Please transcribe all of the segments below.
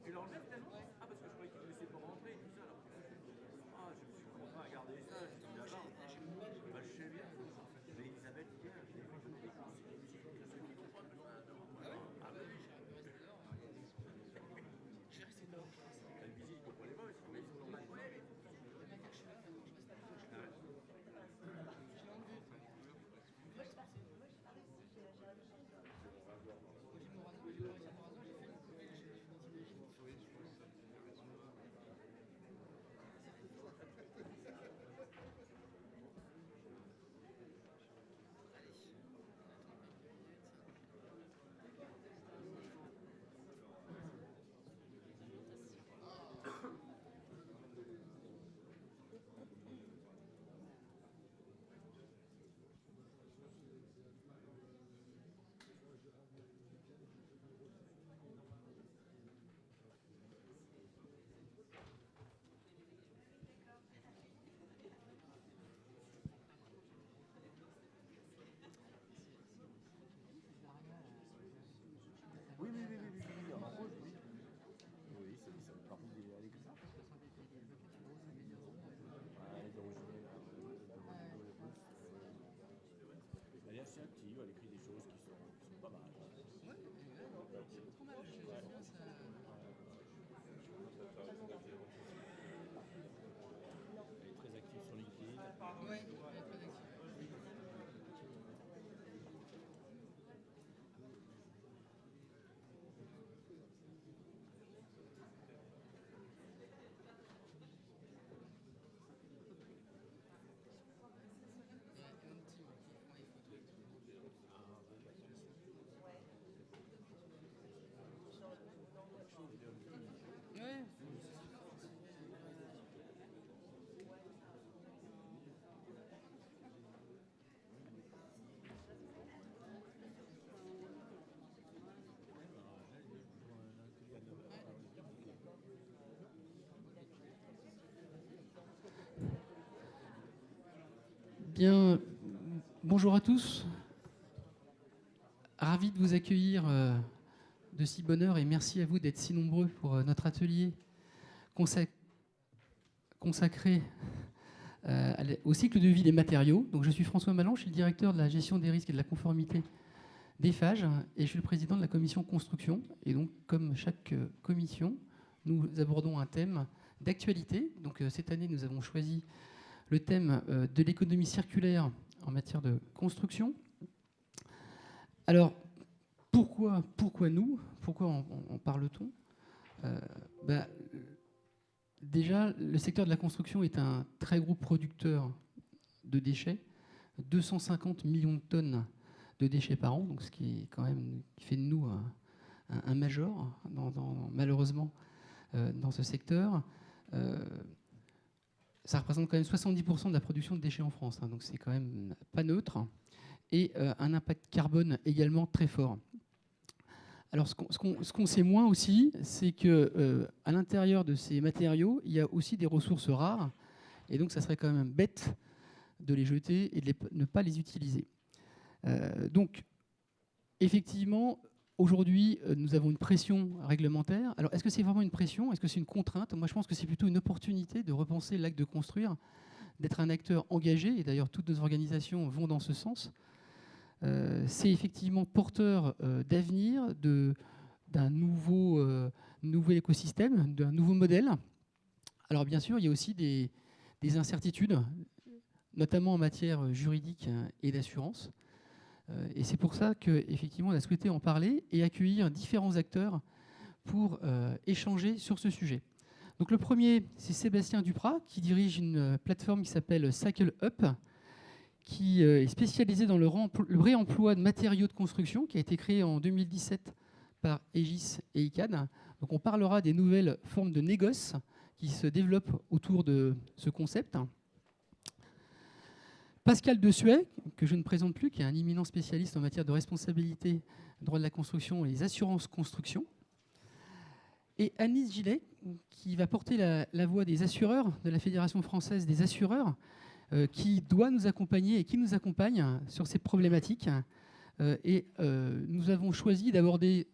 Tu l'enlèves tellement. Ah, parce que je croyais qu'il me laissait pas rentrer et tout ça. Alors. Ah, je me suis contraint à garder ça. Je suis là-bas. Bah, je sais bien. Mais Elisabeth, hier, je l'ai vu donner des cours de musique. Je sais plus pourquoi. Ah, bah oui, j'ai resté dehors. J'ai resté dehors. La musique, je comprenais pas. Mais ils sont dans la toilette. Le mec, je suis là, maintenant, je reste là. Je l'ai enlevé. Moi, j'ai passé. Moi, j'ai pas réussi. J'ai réussi à mon rasoir. J'ai pas réussi à mon rasoir. J'ai fait une coupée. J'ai fini d'imaginer. Oui, je pense. Oui, oui, oui, oui, oui, oui, en rouge, oui. Oui, c'est ça. Par contre, il est allé comme ça. Ah, les originaux, elle est assez active, elle écrit des choses qui sont pas mal. Ouais, c'est pas trop mal, j'aime bien ça. Elle est très active sur LinkedIn. Ouais, elle est très active. Ouais. Bien, bonjour à tous. Ravi de vous accueillir de si bonne heure et merci à vous d'être si nombreux pour notre atelier consacré au cycle de vie des matériaux. Donc, je suis François Malan, je suis le directeur de la gestion des risques et de la conformité d'Eiffage et je suis le président de la commission construction. Et donc, comme chaque commission, nous abordons un thème d'actualité. Donc, cette année, nous avons choisi le thème de l'économie circulaire en matière de construction. Alors, pourquoi nous? Pourquoi en parle-t-on? Déjà, le secteur de la construction est un très gros producteur de déchets, 250 millions de tonnes de déchets par an, donc ce qui est quand même qui fait de nous un major, malheureusement, dans ce secteur. Ça représente quand même 70% de la production de déchets en France, hein, donc c'est quand même pas neutre, et un impact carbone également très fort. Alors, ce qu'on sait moins aussi, c'est qu'à l'intérieur de ces matériaux, il y a aussi des ressources rares, et donc ça serait quand même bête de les jeter et de ne pas les utiliser. Donc, effectivement, aujourd'hui, nous avons une pression réglementaire. Alors, est-ce que c'est vraiment une pression? Est-ce que c'est une contrainte? Moi, je pense que c'est plutôt une opportunité de repenser l'acte de construire, d'être un acteur engagé, et d'ailleurs toutes nos organisations vont dans ce sens. C'est effectivement porteur d'avenir, d'un nouveau écosystème, d'un nouveau modèle. Alors bien sûr, il y a aussi des incertitudes, notamment en matière juridique et d'assurance. Et c'est pour ça qu'effectivement, on a souhaité en parler et accueillir différents acteurs pour échanger sur ce sujet. Donc le premier, c'est Sébastien Duprat, qui dirige une plateforme qui s'appelle Cycle Up, qui est spécialisée dans le réemploi de matériaux de construction, qui a été créé en 2017 par Aegis et ICAD. Donc on parlera des nouvelles formes de négoce qui se développent autour de ce concept. Pascal Dessuet, que je ne présente plus, qui est un éminent spécialiste en matière de responsabilité, droit de la construction et les assurances construction. Et Anis Gillet, qui va porter la voix des assureurs, de la Fédération française des assureurs, qui doit nous accompagner et qui nous accompagne sur ces problématiques. Nous avons choisi d'aborder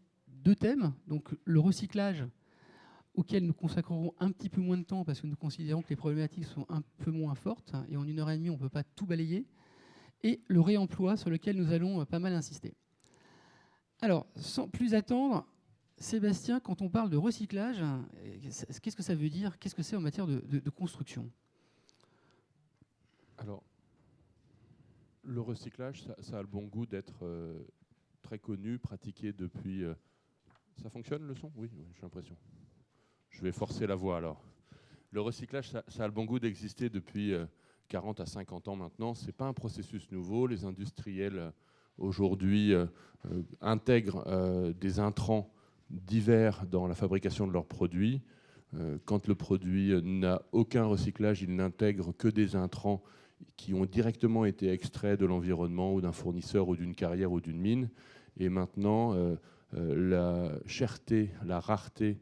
2 thèmes, donc le recyclage, auquel nous consacrerons un petit peu moins de temps parce que nous considérons que les problématiques sont un peu moins fortes et en 1h30, on ne peut pas tout balayer, et le réemploi sur lequel nous allons pas mal insister. Alors, sans plus attendre, Sébastien, quand on parle de recyclage, qu'est-ce que ça veut dire? Qu'est-ce que c'est en matière de construction? Alors, le recyclage, ça a le bon goût d'être très connu, pratiqué depuis... Ça fonctionne le son? Oui, j'ai l'impression. Je vais forcer la voix alors. Le recyclage, ça a le bon goût d'exister depuis 40 à 50 ans maintenant. Ce n'est pas un processus nouveau. Les industriels aujourd'hui intègrent des intrants divers dans la fabrication de leurs produits. Quand le produit n'a aucun recyclage, il n'intègre que des intrants qui ont directement été extraits de l'environnement ou d'un fournisseur ou d'une carrière ou d'une mine. Et maintenant, la cherté, la rareté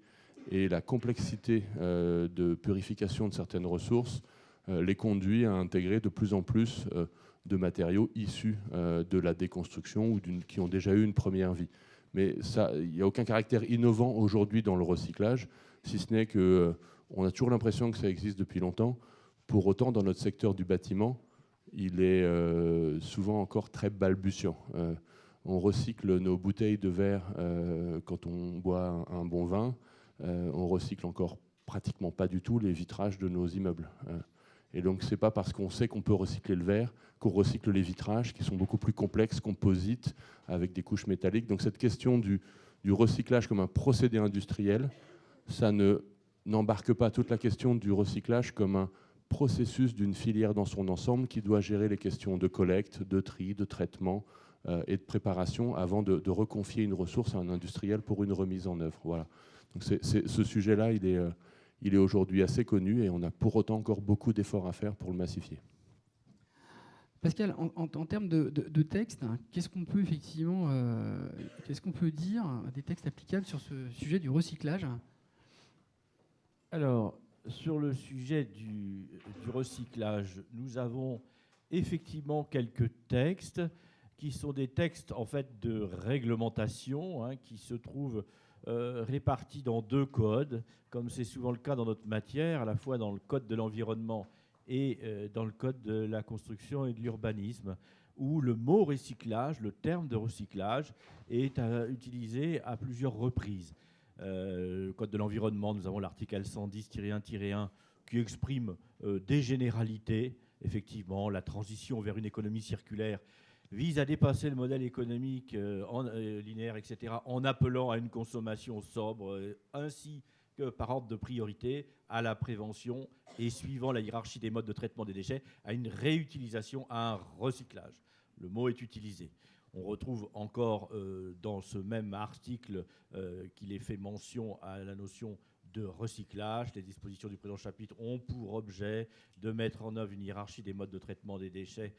et la complexité de purification de certaines ressources les conduit à intégrer de plus en plus de matériaux issus de la déconstruction ou qui ont déjà eu une première vie. Mais il n'y a aucun caractère innovant aujourd'hui dans le recyclage, si ce n'est qu'on a toujours l'impression que ça existe depuis longtemps. Pour autant, dans notre secteur du bâtiment, il est souvent encore très balbutiant. On recycle nos bouteilles de verre quand on boit un bon vin. On recycle encore pratiquement pas du tout les vitrages de nos immeubles. Et donc, ce n'est pas parce qu'on sait qu'on peut recycler le verre qu'on recycle les vitrages, qui sont beaucoup plus complexes, composites, avec des couches métalliques. Donc, cette question du recyclage comme un procédé industriel, ça n'embarque pas toute la question du recyclage comme un processus d'une filière dans son ensemble qui doit gérer les questions de collecte, de tri, de traitement et de préparation avant de reconfier une ressource à un industriel pour une remise en œuvre. Voilà. Donc ce sujet-là, il est aujourd'hui assez connu et on a pour autant encore beaucoup d'efforts à faire pour le massifier. Pascal, en termes de texte, qu'est-ce qu'on peut effectivement, qu'est-ce qu'on peut dire des textes applicables sur ce sujet du recyclage? Alors, sur le sujet du recyclage, nous avons effectivement quelques textes qui sont des textes en fait de réglementation qui se trouvent répartis dans 2 codes, comme c'est souvent le cas dans notre matière, à la fois dans le code de l'environnement et dans le code de la construction et de l'urbanisme, où le mot recyclage, le terme de recyclage, est utilisé à plusieurs reprises. Le code de l'environnement, nous avons l'article L110-1-1 qui exprime des généralités. Effectivement, la transition vers une économie circulaire vise à dépasser le modèle économique linéaire, etc., en appelant à une consommation sobre, ainsi que par ordre de priorité à la prévention et suivant la hiérarchie des modes de traitement des déchets, à une réutilisation, à un recyclage. Le mot est utilisé. On retrouve encore dans ce même article qu'il est fait mention à la notion de recyclage. Les dispositions du présent chapitre ont pour objet de mettre en œuvre une hiérarchie des modes de traitement des déchets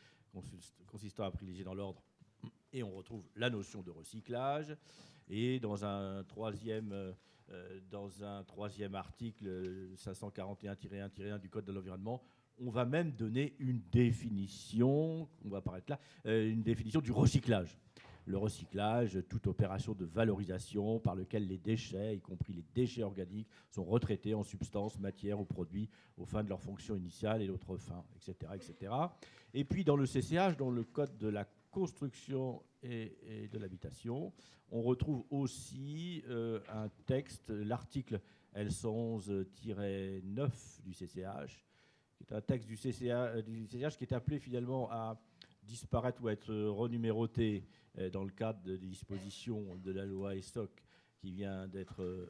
consistant à privilégier dans l'ordre. Et on retrouve la notion de recyclage. Et dans un troisième article 541-1-1 du Code de l'environnement, on va même donner une définition, on va apparaître là, une définition du recyclage. le recyclage, toute opération de valorisation par laquelle les déchets, y compris les déchets organiques, sont retraités en substances, matières ou produits aux fins de leur fonction initiale et d'autres fins, etc., etc. Et puis dans le CCH, dans le code de la construction et de l'habitation, on retrouve aussi un texte, l'article L111-9 du CCH, qui est un texte du CCH qui est appelé finalement à disparaître ou à être renuméroté dans le cadre des dispositions de la loi ESSOC qui vient d'être,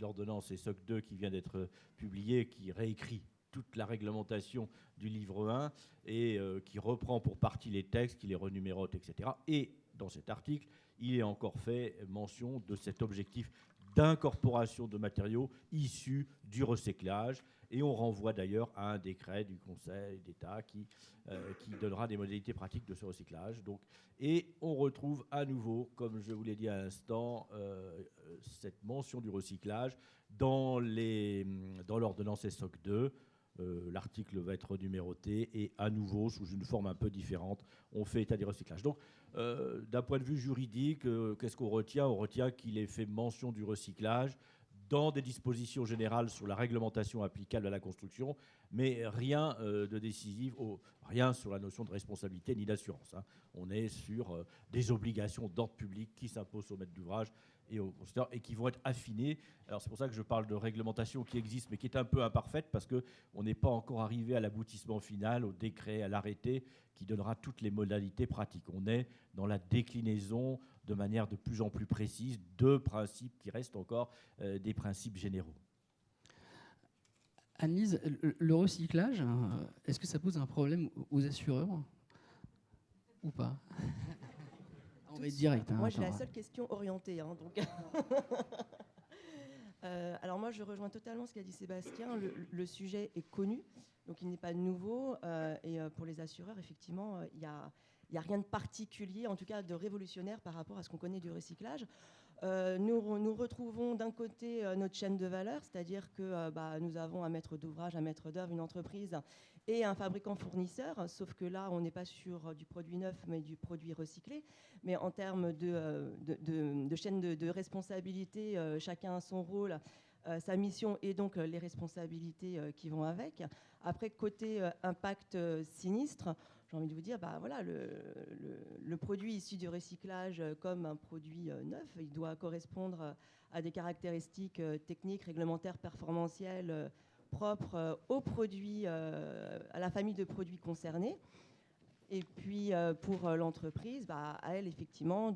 l'ordonnance ESSOC 2 qui vient d'être publiée, qui réécrit toute la réglementation du livre 1 et qui reprend pour partie les textes, qui les renumérote, etc. Et dans cet article, il est encore fait mention de cet objectif d'incorporation de matériaux issus du recyclage. Et on renvoie d'ailleurs à un décret du Conseil d'État qui donnera des modalités pratiques de ce recyclage. Donc, et on retrouve à nouveau, comme je vous l'ai dit à l'instant, cette mention du recyclage dans l'ordonnance ESSOC 2. L'article va être numéroté et à nouveau, sous une forme un peu différente, on fait état du recyclage. Donc, d'un point de vue juridique, qu'est-ce qu'on retient ? On retient qu'il est fait mention du recyclage dans des dispositions générales sur la réglementation applicable à la construction, mais rien de décisif, rien sur la notion de responsabilité ni d'assurance. Hein. On est sur des obligations d'ordre public qui s'imposent au maître d'ouvrage et aux constructeurs et qui vont être affinées. Alors c'est pour ça que je parle de réglementation qui existe, mais qui est un peu imparfaite parce qu'on n'est pas encore arrivé à l'aboutissement final, au décret, à l'arrêté qui donnera toutes les modalités pratiques. On est dans la déclinaison de manière de plus en plus précise de principes qui restent encore des principes généraux. Anne-Lise, le recyclage, est-ce que ça pose un problème aux assureurs ou pas? On va être direct. Moi, j'ai la seule question orientée. Hein, donc alors moi, je rejoins totalement ce qu'a dit Sébastien. Le sujet est connu, donc il n'est pas nouveau. Et pour les assureurs, effectivement, il n'y a rien de particulier, en tout cas de révolutionnaire par rapport à ce qu'on connaît du recyclage. Nous retrouvons d'un côté notre chaîne de valeur, c'est-à-dire que nous avons un maître d'ouvrage, un maître d'œuvre, une entreprise et un fabricant-fournisseur, sauf que là, on n'est pas sur du produit neuf, mais du produit recyclé. Mais en termes de chaîne de responsabilité, chacun a son rôle, sa mission et donc les responsabilités qui vont avec. Après, côté impact sinistre, j'ai envie de vous dire, voilà, le produit issu du recyclage comme un produit neuf, il doit correspondre à des caractéristiques techniques, réglementaires, performantielles propres aux produits, à la famille de produits concernés. Et puis pour l'entreprise, à elle effectivement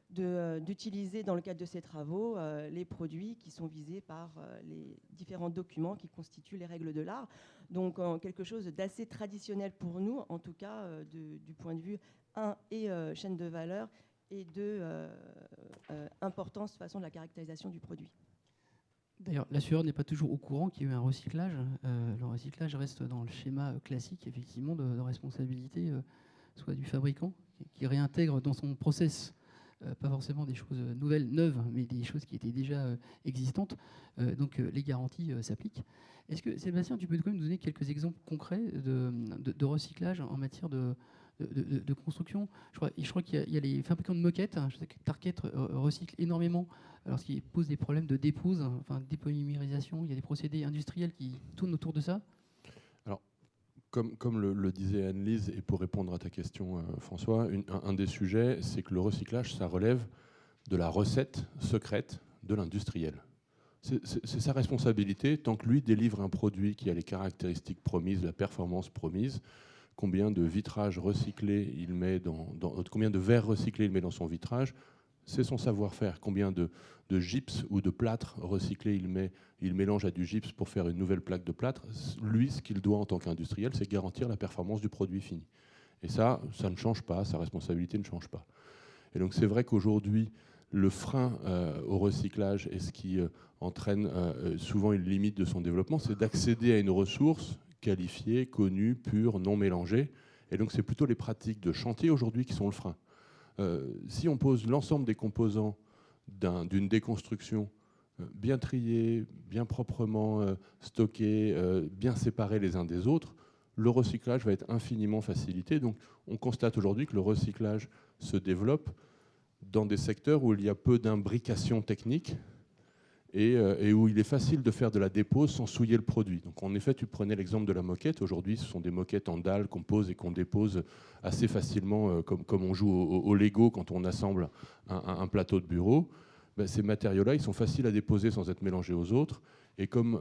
d'utiliser dans le cadre de ses travaux les produits qui sont visés par les différents documents qui constituent les règles de l'art. Donc quelque chose d'assez traditionnel pour nous, en tout cas du point de vue chaîne de valeur et importance de toute façon de la caractérisation du produit. D'ailleurs, l'assureur n'est pas toujours au courant qu'il y a eu un recyclage. Le recyclage reste dans le schéma classique, effectivement, de responsabilité, soit du fabricant, qui réintègre dans son process, pas forcément des choses neuves, mais des choses qui étaient déjà existantes. Donc les garanties s'appliquent. Est-ce que, Sébastien, tu peux quand même nous donner quelques exemples concrets de recyclage en matière de construction? Je crois qu'il y a les fabricants de moquettes. Je sais que Tarkett recycle énormément. Alors, ce qui pose des problèmes de dépose, enfin dépolymérisation. Il y a des procédés industriels qui tournent autour de ça. Alors, comme le disait Anne-Lise, et pour répondre à ta question, François, un des sujets, c'est que le recyclage, ça relève de la recette secrète de l'industriel. C'est sa responsabilité, tant que lui délivre un produit qui a les caractéristiques promises, la performance promise. Combien de vitrages recyclés il met combien de verres recyclés il met dans son vitrage, c'est son savoir-faire. Combien de gypse ou de plâtre recyclé il mélange à du gypse pour faire une nouvelle plaque de plâtre. Lui, ce qu'il doit en tant qu'industriel, c'est garantir la performance du produit fini. Et ça ne change pas, sa responsabilité ne change pas. Et donc c'est vrai qu'aujourd'hui, le frein au recyclage et ce qui entraîne souvent une limite de son développement, c'est d'accéder à une ressource qualifiée, connue, pure, non mélangée. Et donc c'est plutôt les pratiques de chantier aujourd'hui qui sont le frein. Si on pose l'ensemble des composants d'une déconstruction bien triés, bien proprement stockés, bien séparés les uns des autres, le recyclage va être infiniment facilité. Donc on constate aujourd'hui que le recyclage se développe dans des secteurs où il y a peu d'imbrication technique et où il est facile de faire de la dépose sans souiller le produit. Donc en effet, tu prenais l'exemple de la moquette. Aujourd'hui, ce sont des moquettes en dalles qu'on pose et qu'on dépose assez facilement, comme on joue au Lego quand on assemble un plateau de bureau. Ben, ces matériaux-là, ils sont faciles à déposer sans être mélangés aux autres. Et comme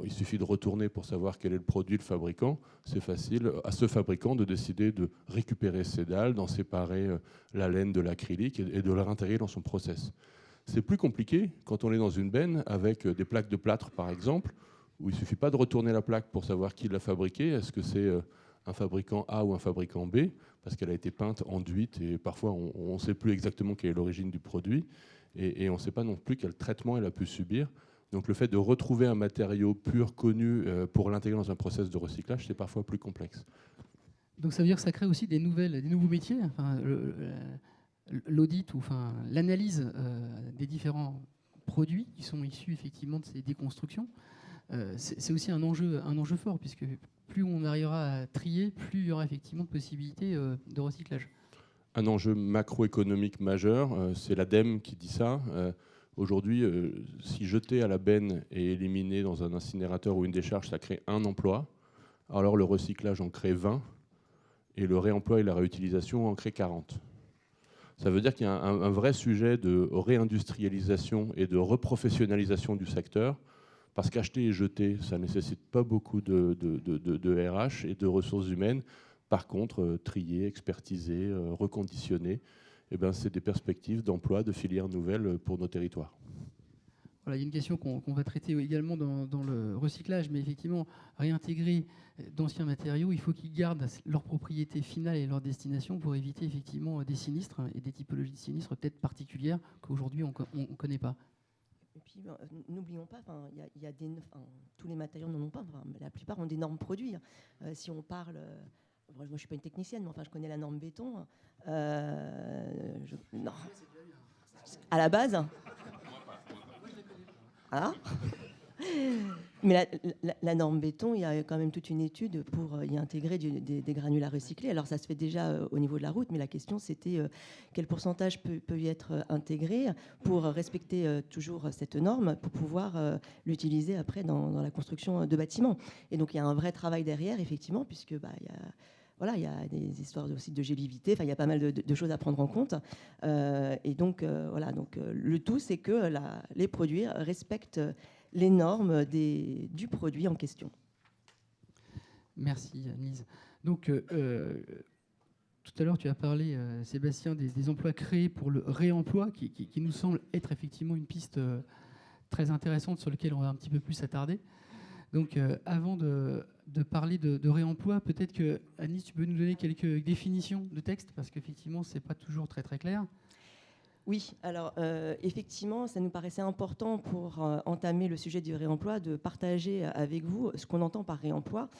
il suffit de retourner pour savoir quel est le produit, le fabricant, c'est facile à ce fabricant de décider de récupérer ces dalles, d'en séparer la laine de l'acrylique et de le réintégrer dans son process. C'est plus compliqué quand on est dans une benne avec des plaques de plâtre, par exemple, où il ne suffit pas de retourner la plaque pour savoir qui l'a fabriquée. Est-ce que c'est un fabricant A ou un fabricant B, parce qu'elle a été peinte, enduite, et parfois on ne sait plus exactement quelle est l'origine du produit, et on ne sait pas non plus quel traitement elle a pu subir. Donc le fait de retrouver un matériau pur, connu, pour l'intégrer dans un process de recyclage, c'est parfois plus complexe. Donc ça veut dire que ça crée aussi des nouveaux métiers, enfin, l'audit ou enfin, l'analyse des différents produits qui sont issus effectivement de ces déconstructions. C'est aussi un enjeu fort, puisque plus on arrivera à trier, plus il y aura effectivement de possibilités de recyclage. Un enjeu macroéconomique majeur, c'est l'ADEME qui dit ça. Aujourd'hui, si jeter à la benne et éliminer dans un incinérateur ou une décharge, ça crée 1 emploi, alors le recyclage en crée 20, et le réemploi et la réutilisation en crée 40. Ça veut dire qu'il y a un vrai sujet de réindustrialisation et de reprofessionnalisation du secteur, parce qu'acheter et jeter, ça ne nécessite pas beaucoup de RH et de ressources humaines. Par contre, trier, expertiser, reconditionner, eh ben, c'est des perspectives d'emploi, de filières nouvelles pour nos territoires. Voilà, il y a une question qu'on va traiter également dans le recyclage, mais effectivement, réintégrer d'anciens matériaux, il faut qu'ils gardent leur propriété finale et leur destination pour éviter effectivement des sinistres et des typologies de sinistres peut-être particulières qu'aujourd'hui on ne connaît pas. Et puis, n'oublions pas, y a tous les matériaux n'en ont pas, la plupart ont des normes produits. Si on parle, moi je ne suis pas une technicienne, mais enfin je connais la norme béton. Non. À la base. Ah. Mais la norme béton, il y a quand même toute une étude pour y intégrer des granulats recyclés. Alors ça se fait déjà au niveau de la route, mais la question c'était quel pourcentage peut y être intégré pour respecter toujours cette norme, pour pouvoir l'utiliser après dans la construction de bâtiments. Et donc il y a un vrai travail derrière, effectivement, puisque il y a des histoires aussi de gélitivité, il y a pas mal de choses à prendre en compte. Et donc, le tout, c'est que les produits respectent les normes du produit en question. Merci, Annelise. Donc, tout à l'heure, tu as parlé, Sébastien, des emplois créés pour le réemploi, qui nous semble être effectivement une piste très intéressante sur laquelle on va un petit peu plus s'attarder. Donc, avant de parler de réemploi, peut-être que, Annelise, tu peux nous donner quelques définitions de texte, parce qu'effectivement, ce n'est pas toujours très, très clair. Oui, alors effectivement, ça nous paraissait important pour entamer le sujet du réemploi de partager avec vous ce qu'on entend par réemploi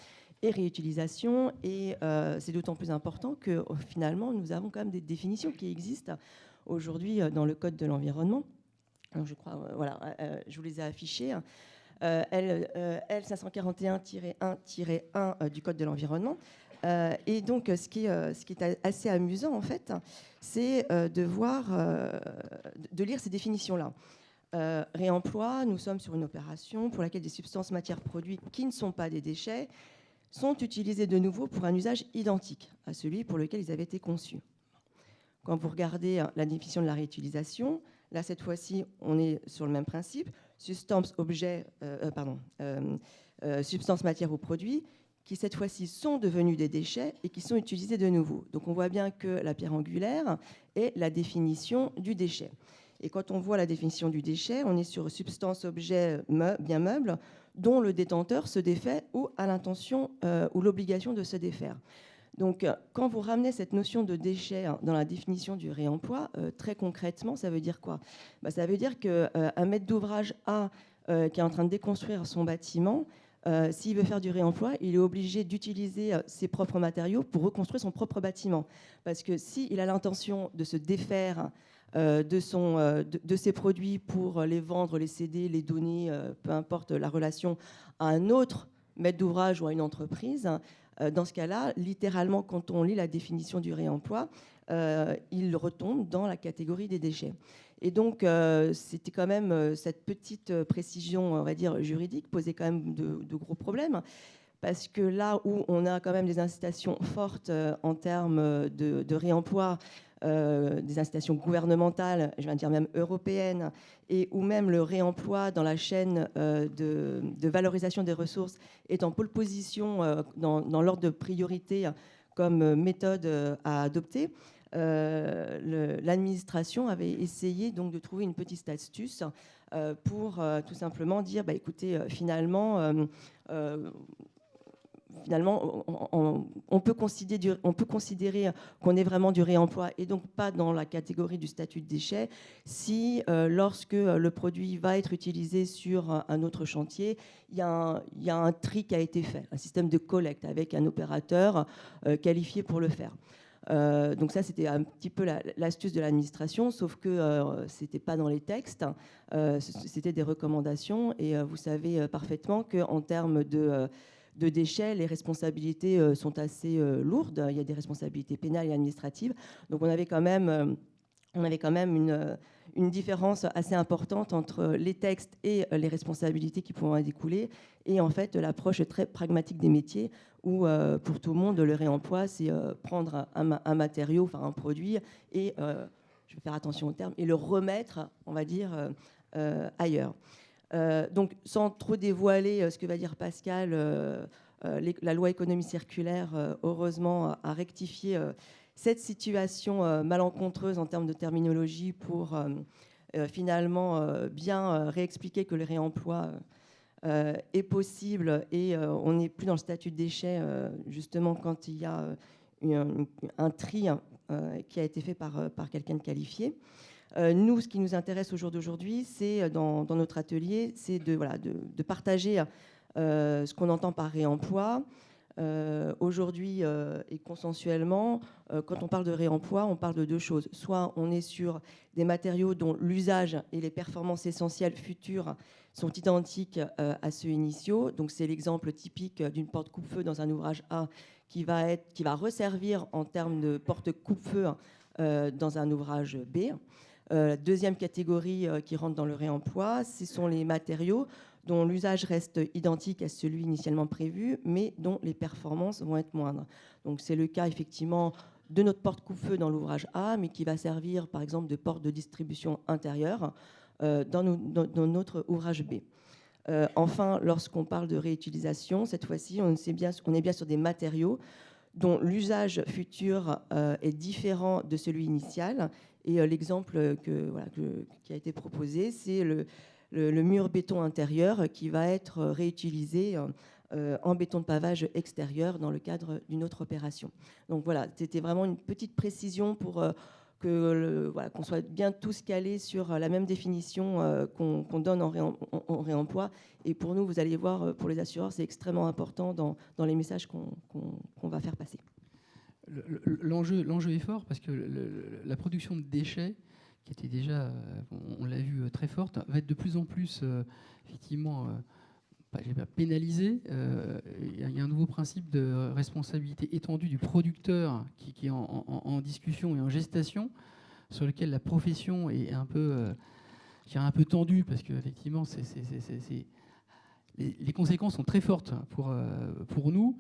et réutilisation. Et c'est d'autant plus important que finalement, nous avons quand même des définitions qui existent aujourd'hui dans le Code de l'environnement. Alors, je crois, je vous les ai affichées. L541-1-1 du Code de l'environnement. Et donc, ce qui est assez amusant, en fait, c'est de lire ces définitions-là. Réemploi, nous sommes sur une opération pour laquelle des substances, matières, produits qui ne sont pas des déchets sont utilisés de nouveau pour un usage identique à celui pour lequel ils avaient été conçus. Quand vous regardez la définition de la réutilisation, là, cette fois-ci, on est sur le même principe. Substances, matières ou produits qui, cette fois-ci, sont devenus des déchets et qui sont utilisés de nouveau. Donc, on voit bien que la pierre angulaire est la définition du déchet. Et quand on voit la définition du déchet, on est sur substance, objet, bien meuble, dont le détenteur se défait ou a l'intention ou l'obligation de se défaire. Donc, quand vous ramenez cette notion de déchet dans la définition du réemploi, très concrètement, ça veut dire quoi ? Ça veut dire qu'un maître d'ouvrage A qui est en train de déconstruire son bâtiment, s'il veut faire du réemploi, il est obligé d'utiliser ses propres matériaux pour reconstruire son propre bâtiment. Parce que s'il a l'intention de se défaire de ses produits pour les vendre, les céder, les donner, peu importe la relation, à un autre maître d'ouvrage ou à une entreprise. Dans ce cas-là, littéralement, quand on lit la définition du réemploi, il retombe dans la catégorie des déchets. Et donc, c'était quand même cette petite précision, on va dire, juridique, posait quand même de gros problèmes. Parce que là où on a quand même des incitations fortes en termes de réemploi, des incitations gouvernementales, je viens de dire même européennes, et où même le réemploi dans la chaîne de valorisation des ressources est en pole position dans l'ordre de priorité comme méthode à adopter, l'administration avait essayé donc de trouver une petite astuce pour tout simplement dire, bah, écoutez, finalement, on peut considérer qu'on est vraiment du réemploi et donc pas dans la catégorie du statut de déchet si, lorsque le produit va être utilisé sur un autre chantier, il y a un tri qui a été fait, un système de collecte avec un opérateur qualifié pour le faire. Donc ça, c'était un petit peu l'astuce de l'administration, sauf que ce n'était pas dans les textes, c'était des recommandations. Et vous savez parfaitement qu'en termes de déchets, les responsabilités sont assez lourdes. Il y a des responsabilités pénales et administratives. Donc on avait quand même une différence assez importante entre les textes et les responsabilités qui pourront en découler. Et en fait, l'approche très pragmatique des métiers où, pour tout le monde, le réemploi, c'est prendre un matériau, enfin un produit, et, je vais faire attention au terme, et le remettre, on va dire, ailleurs. Donc, sans trop dévoiler ce que va dire Pascal, la loi économie circulaire, heureusement, a rectifié cette situation malencontreuse en termes de terminologie pour finalement bien réexpliquer que le réemploi est possible et on n'est plus dans le statut de déchet justement quand il y a un tri qui a été fait par quelqu'un de qualifié. Nous, ce qui nous intéresse au jour d'aujourd'hui, c'est dans notre atelier, c'est de partager ce qu'on entend par réemploi. Aujourd'hui et consensuellement, quand on parle de réemploi, on parle de deux choses. Soit on est sur des matériaux dont l'usage et les performances essentielles futures sont identiques à ceux initiaux. Donc c'est l'exemple typique d'une porte coupe-feu dans un ouvrage A qui va resservir en termes de porte coupe-feu dans un ouvrage B. Deuxième catégorie qui rentre dans le réemploi, ce sont les matériaux dont l'usage reste identique à celui initialement prévu, mais dont les performances vont être moindres. Donc c'est le cas effectivement de notre porte coupe-feu dans l'ouvrage A, mais qui va servir par exemple de porte de distribution intérieure dans notre ouvrage B. Enfin, lorsqu'on parle de réutilisation, cette fois-ci, on est bien sur des matériaux dont l'usage futur est différent de celui initial. Et l'exemple qui a été proposé, c'est le mur béton intérieur qui va être réutilisé en béton de pavage extérieur dans le cadre d'une autre opération. Donc voilà, c'était vraiment une petite précision pour qu'on soit bien tous calés sur la même définition qu'on donne en réemploi. Et pour nous, vous allez voir, pour les assureurs, c'est extrêmement important dans les messages qu'on va faire passer. L'enjeu est fort parce que la production de déchets, qui était déjà, on l'a vu, très forte, va être de plus en plus effectivement pénalisée. Il y a un nouveau principe de responsabilité étendue du producteur qui est en discussion et en gestation, sur lequel la profession est un peu tendue parce que effectivement les conséquences sont très fortes pour nous.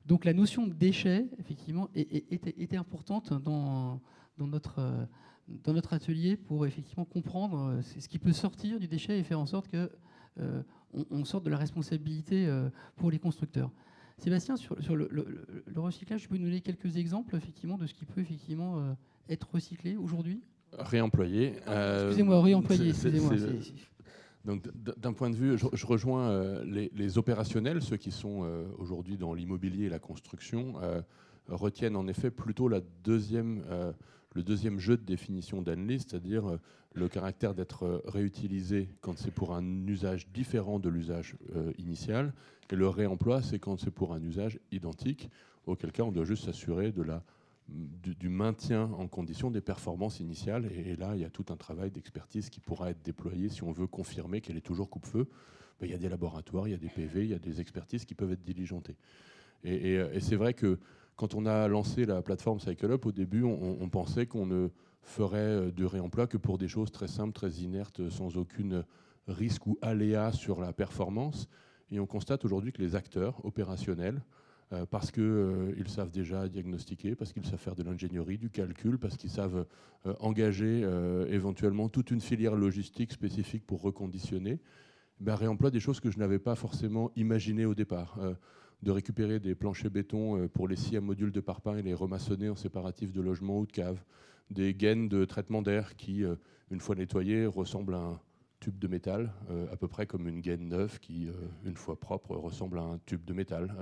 Donc la notion de déchet, effectivement, était importante dans notre atelier pour effectivement comprendre ce qui peut sortir du déchet et faire en sorte qu'on sorte de la responsabilité pour les constructeurs. Sébastien, sur le recyclage, tu peux nous donner quelques exemples effectivement, de ce qui peut effectivement être recyclé aujourd'hui ? Réemployé. Excusez-moi, réemployé. Excusez-moi. Donc, d'un point de vue, je rejoins les opérationnels, ceux qui sont aujourd'hui dans l'immobilier et la construction, retiennent en effet plutôt le deuxième jeu de définition d'Annelise, c'est-à-dire le caractère d'être réutilisé quand c'est pour un usage différent de l'usage initial, et le réemploi, c'est quand c'est pour un usage identique, auquel cas on doit juste s'assurer de la du maintien en condition des performances initiales. Et là, il y a tout un travail d'expertise qui pourra être déployé si on veut confirmer qu'elle est toujours coupe-feu. Ben, il y a des laboratoires, il y a des PV, il y a des expertises qui peuvent être diligentées. Et c'est vrai que quand on a lancé la plateforme CycleUp, au début, on pensait qu'on ne ferait de réemploi que pour des choses très simples, très inertes, sans aucun risque ou aléa sur la performance. Et on constate aujourd'hui que les acteurs opérationnels, parce qu'ils savent déjà diagnostiquer, parce qu'ils savent faire de l'ingénierie, du calcul, parce qu'ils savent engager éventuellement toute une filière logistique spécifique pour reconditionner, ben, réemploient des choses que je n'avais pas forcément imaginées au départ. De récupérer des planchers béton pour les scies à modules de parpaing et les remaçonner en séparatifs de logement ou de cave, des gaines de traitement d'air qui, une fois nettoyées, ressemblent à un tube de métal, à peu près comme une gaine neuve qui, une fois propre, ressemble à un tube de métal.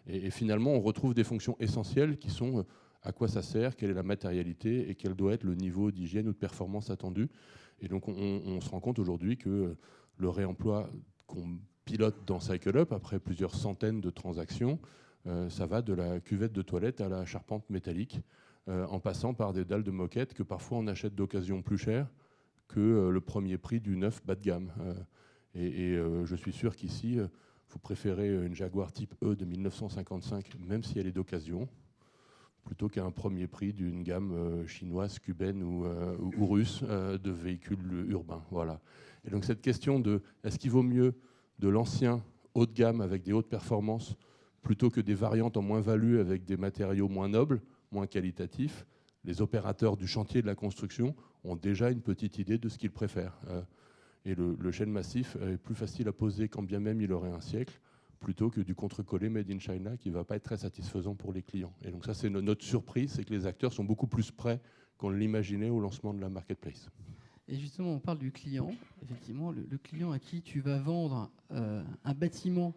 Et finalement, on retrouve des fonctions essentielles qui sont à quoi ça sert, quelle est la matérialité et quel doit être le niveau d'hygiène ou de performance attendu. Et donc, on se rend compte aujourd'hui que le réemploi qu'on pilote dans CycleUp, après plusieurs centaines de transactions, ça va de la cuvette de toilette à la charpente métallique, en passant par des dalles de moquette que parfois on achète d'occasion plus cher que le premier prix du neuf bas de gamme. Je suis sûr qu'ici, vous préférez une Jaguar type E de 1955, même si elle est d'occasion, plutôt qu'un premier prix d'une gamme chinoise, cubaine ou russe de véhicules urbains. Voilà. Et donc cette question de est-ce qu'il vaut mieux de l'ancien haut de gamme avec des hautes performances plutôt que des variantes en moins-value avec des matériaux moins nobles, moins qualitatifs, les opérateurs du chantier de la construction ont déjà une petite idée de ce qu'ils préfèrent. Et le chêne massif est plus facile à poser quand bien même il aurait un siècle, plutôt que du contre-collé made in China qui ne va pas être très satisfaisant pour les clients. Et donc ça, c'est notre surprise, c'est que les acteurs sont beaucoup plus prêts qu'on l'imaginait au lancement de la marketplace. Et justement, on parle du client. Effectivement, le client à qui tu vas vendre un bâtiment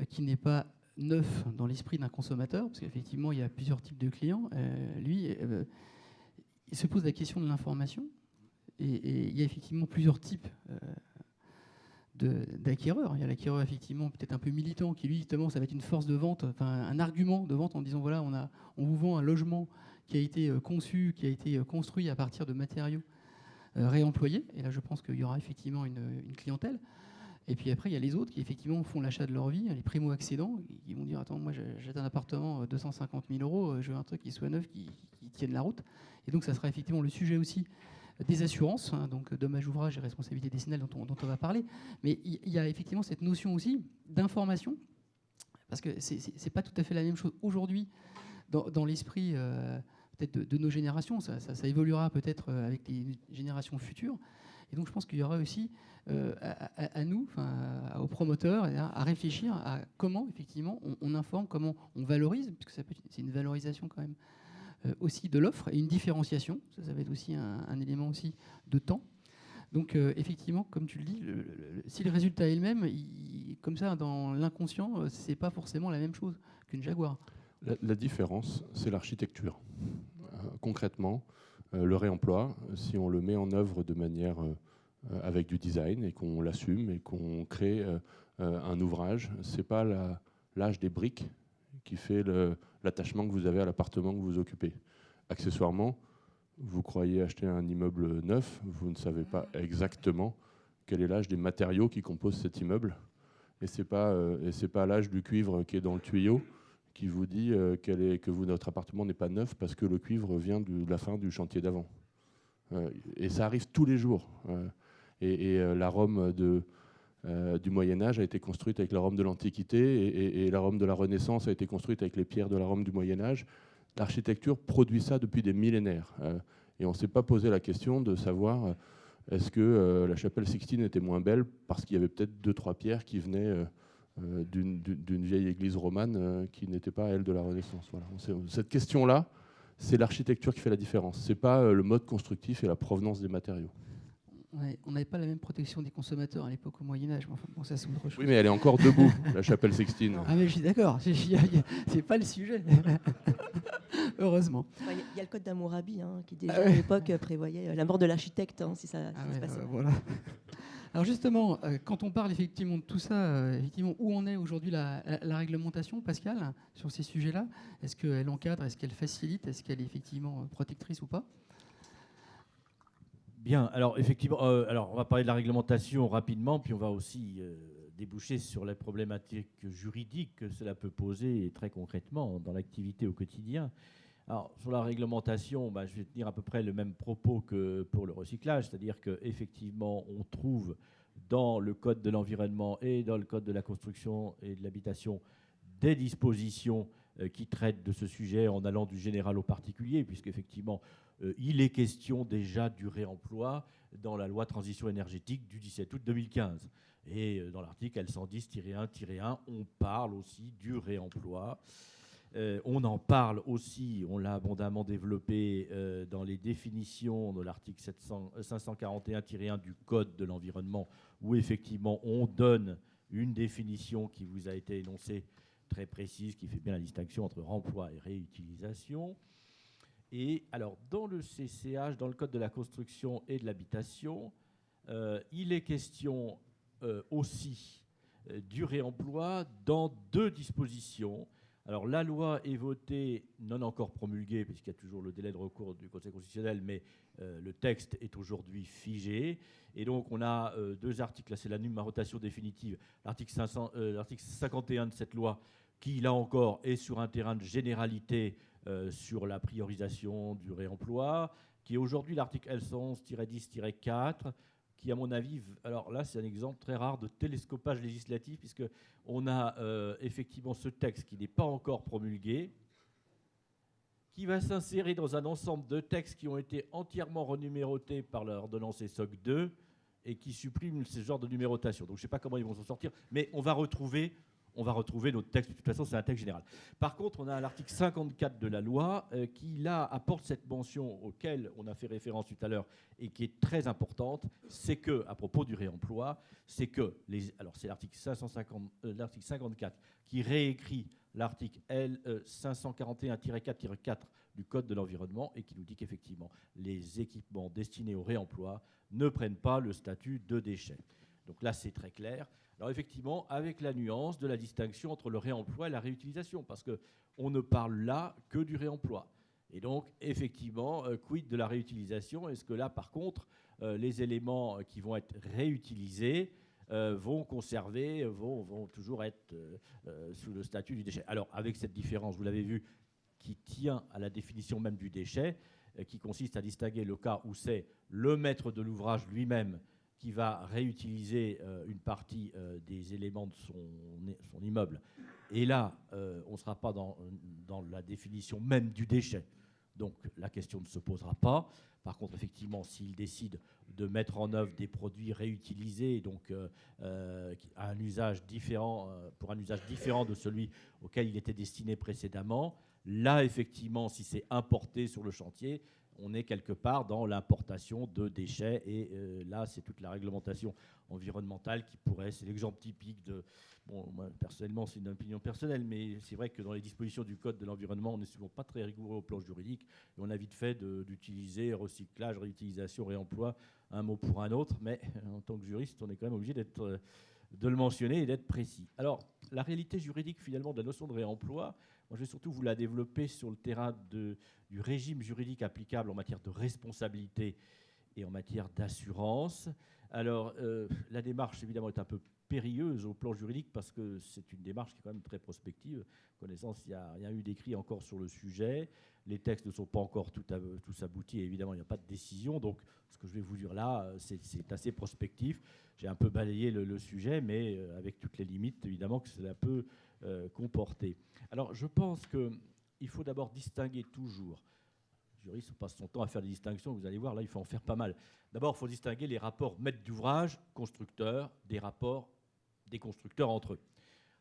qui n'est pas neuf dans l'esprit d'un consommateur, parce qu'effectivement, il y a plusieurs types de clients. Lui, il se pose la question de l'information. Et il y a effectivement plusieurs types d'acquéreurs. Il y a l'acquéreur effectivement peut-être un peu militant qui, lui, justement, ça va être une force de vente, enfin un argument de vente en disant voilà, on vous vend un logement qui a été conçu, qui a été construit à partir de matériaux réemployés. Et là, je pense qu'il y aura effectivement une clientèle. Et puis après, il y a les autres qui effectivement font l'achat de leur vie, les primo-accédants, qui vont dire attends, moi j'achète un appartement 250 000 €, je veux un truc qui soit neuf, qui tienne la route. Et donc ça sera effectivement le sujet aussi des assurances, hein, donc dommages ouvrages et responsabilité décennale dont on va parler. Mais il y a effectivement cette notion aussi d'information, parce que c'est pas tout à fait la même chose aujourd'hui dans l'esprit peut-être de nos générations. Ça évoluera peut-être avec les générations futures. Et donc je pense qu'il y aura aussi à nous, aux promoteurs, à réfléchir à comment effectivement on informe, comment on valorise, puisque c'est une valorisation quand même aussi de l'offre et une différenciation. Ça va être aussi un élément aussi de temps. Donc effectivement, comme tu le dis, si le résultat est le même, comme ça dans l'inconscient, c'est pas forcément la même chose qu'une Jaguar. La différence, c'est l'architecture. Concrètement, le réemploi, si on le met en œuvre de manière avec du design et qu'on l'assume et qu'on crée un ouvrage, c'est pas l'âge des briques qui fait l'attachement que vous avez à l'appartement que vous occupez. Accessoirement, vous croyez acheter un immeuble neuf, vous ne savez pas exactement quel est l'âge des matériaux qui composent cet immeuble. Et c'est pas l'âge du cuivre qui est dans le tuyau qui vous dit que votre appartement n'est pas neuf parce que le cuivre vient de la fin du chantier d'avant. Et ça arrive tous les jours. La Rome du Moyen-Âge a été construite avec la Rome de l'Antiquité et la Rome de la Renaissance a été construite avec les pierres de la Rome du Moyen-Âge. L'architecture produit ça depuis des millénaires. Et on ne s'est pas posé la question de savoir est-ce que la chapelle Sixtine était moins belle parce qu'il y avait peut-être 2-3 pierres qui venaient d'une vieille église romane qui n'était pas, elle, de la Renaissance. Voilà. Cette question-là, c'est l'architecture qui fait la différence. Ce n'est pas le mode constructif et la provenance des matériaux. Ouais, on n'avait pas la même protection des consommateurs à l'époque au Moyen-Âge. Enfin, bon, ça, c'est autre chose. Oui, mais elle est encore debout, la chapelle Sixtine. Ah, mais je suis d'accord. C'est pas le sujet. Heureusement. Il y a le code d'Hammurabi qui, déjà à l'époque, prévoyait la mort de l'architecte si ça se passait. Voilà. Alors justement, quand on parle effectivement de tout ça, effectivement, où en est aujourd'hui la réglementation, Pascal, sur ces sujets-là? Est-ce qu'elle encadre, est-ce qu'elle facilite, est-ce qu'elle est effectivement protectrice ou pas? Bien, alors effectivement, alors on va parler de la réglementation rapidement, puis on va aussi déboucher sur les problématiques juridiques que cela peut poser très concrètement dans l'activité au quotidien. Alors sur la réglementation, je vais tenir à peu près le même propos que pour le recyclage, c'est-à-dire qu'effectivement on trouve dans le Code de l'environnement et dans le Code de la construction et de l'habitation des dispositions qui traitent de ce sujet en allant du général au particulier, puisqu'effectivement il est question déjà du réemploi dans la loi transition énergétique du 17 août 2015. Et dans l'article L110-1-1, on parle aussi du réemploi. On en parle aussi, on l'a abondamment développé dans les définitions de l'article 541-1 du Code de l'environnement, où effectivement on donne une définition qui vous a été énoncée très précise, qui fait bien la distinction entre remploi et réutilisation. Et alors, dans le CCH, dans le Code de la construction et de l'habitation, il est question aussi du réemploi dans deux dispositions. Alors, la loi est votée, non encore promulguée, puisqu'il y a toujours le délai de recours du Conseil constitutionnel, mais le texte est aujourd'hui figé. Et donc, on a deux articles, là, c'est la numérotation définitive, l'article 51 de cette loi, qui, là encore, est sur un terrain de généralité sur la priorisation du réemploi, qui est aujourd'hui l'article L111-10-4, qui, à mon avis, alors là, c'est un exemple très rare de télescopage législatif, puisqu'on a effectivement ce texte qui n'est pas encore promulgué, qui va s'insérer dans un ensemble de textes qui ont été entièrement renumérotés par l'ordonnance ESSOC 2 et qui suppriment ce genre de numérotation. Donc je ne sais pas comment ils vont s'en sortir, mais on va retrouver notre texte. De toute façon, c'est un texte général. Par contre, on a l'article 54 de la loi qui, là, apporte cette mention auquel on a fait référence tout à l'heure et qui est très importante. C'est que, à propos du réemploi, c'est que, alors c'est l'article 54 qui réécrit l'article L541-4-4 du Code de l'environnement et qui nous dit qu'effectivement, les équipements destinés au réemploi ne prennent pas le statut de déchet. Donc là, c'est très clair. Alors effectivement, avec la nuance de la distinction entre le réemploi et la réutilisation, parce qu'on ne parle là que du réemploi. Et donc, effectivement, quid de la réutilisation? Est-ce que là, par contre, les éléments qui vont être réutilisés vont toujours être sous le statut du déchet? Alors, avec cette différence, vous l'avez vu, qui tient à la définition même du déchet, qui consiste à distinguer le cas où c'est le maître de l'ouvrage lui-même qui va réutiliser une partie des éléments de son immeuble. Et là, on ne sera pas dans la définition même du déchet. Donc la question ne se posera pas. Par contre, effectivement, s'il décide de mettre en œuvre des produits réutilisés, donc à un usage différent, pour un usage différent de celui auquel il était destiné précédemment, là, effectivement, si c'est importé sur le chantier, on est quelque part dans l'importation de déchets. Et là, c'est toute la réglementation environnementale qui pourrait... C'est l'exemple typique de... Bon, moi, personnellement, c'est une opinion personnelle, mais c'est vrai que dans les dispositions du Code de l'environnement, on n'est souvent pas très rigoureux au plan juridique. Et on a vite fait d'utiliser recyclage, réutilisation, réemploi, un mot pour un autre. Mais en tant que juriste, on est quand même obligé de le mentionner et d'être précis. Alors, la réalité juridique, finalement, de la notion de réemploi, moi, je vais surtout vous la développer sur le terrain du régime juridique applicable en matière de responsabilité et en matière d'assurance. Alors, la démarche, évidemment, est un peu périlleuse au plan juridique parce que c'est une démarche qui est quand même très prospective. Connaissance, il n'y a rien eu d'écrit encore sur le sujet. Les textes ne sont pas encore tous aboutis et évidemment, il n'y a pas de décision. Donc, ce que je vais vous dire là, c'est assez prospectif. J'ai un peu balayé le sujet, mais avec toutes les limites, évidemment, que cela peut comporter. Alors, je pense qu'il faut d'abord distinguer toujours. Le juriste passe son temps à faire des distinctions, vous allez voir, là, il faut en faire pas mal. D'abord, il faut distinguer les rapports maître d'ouvrage, constructeur, des rapports des constructeurs entre eux.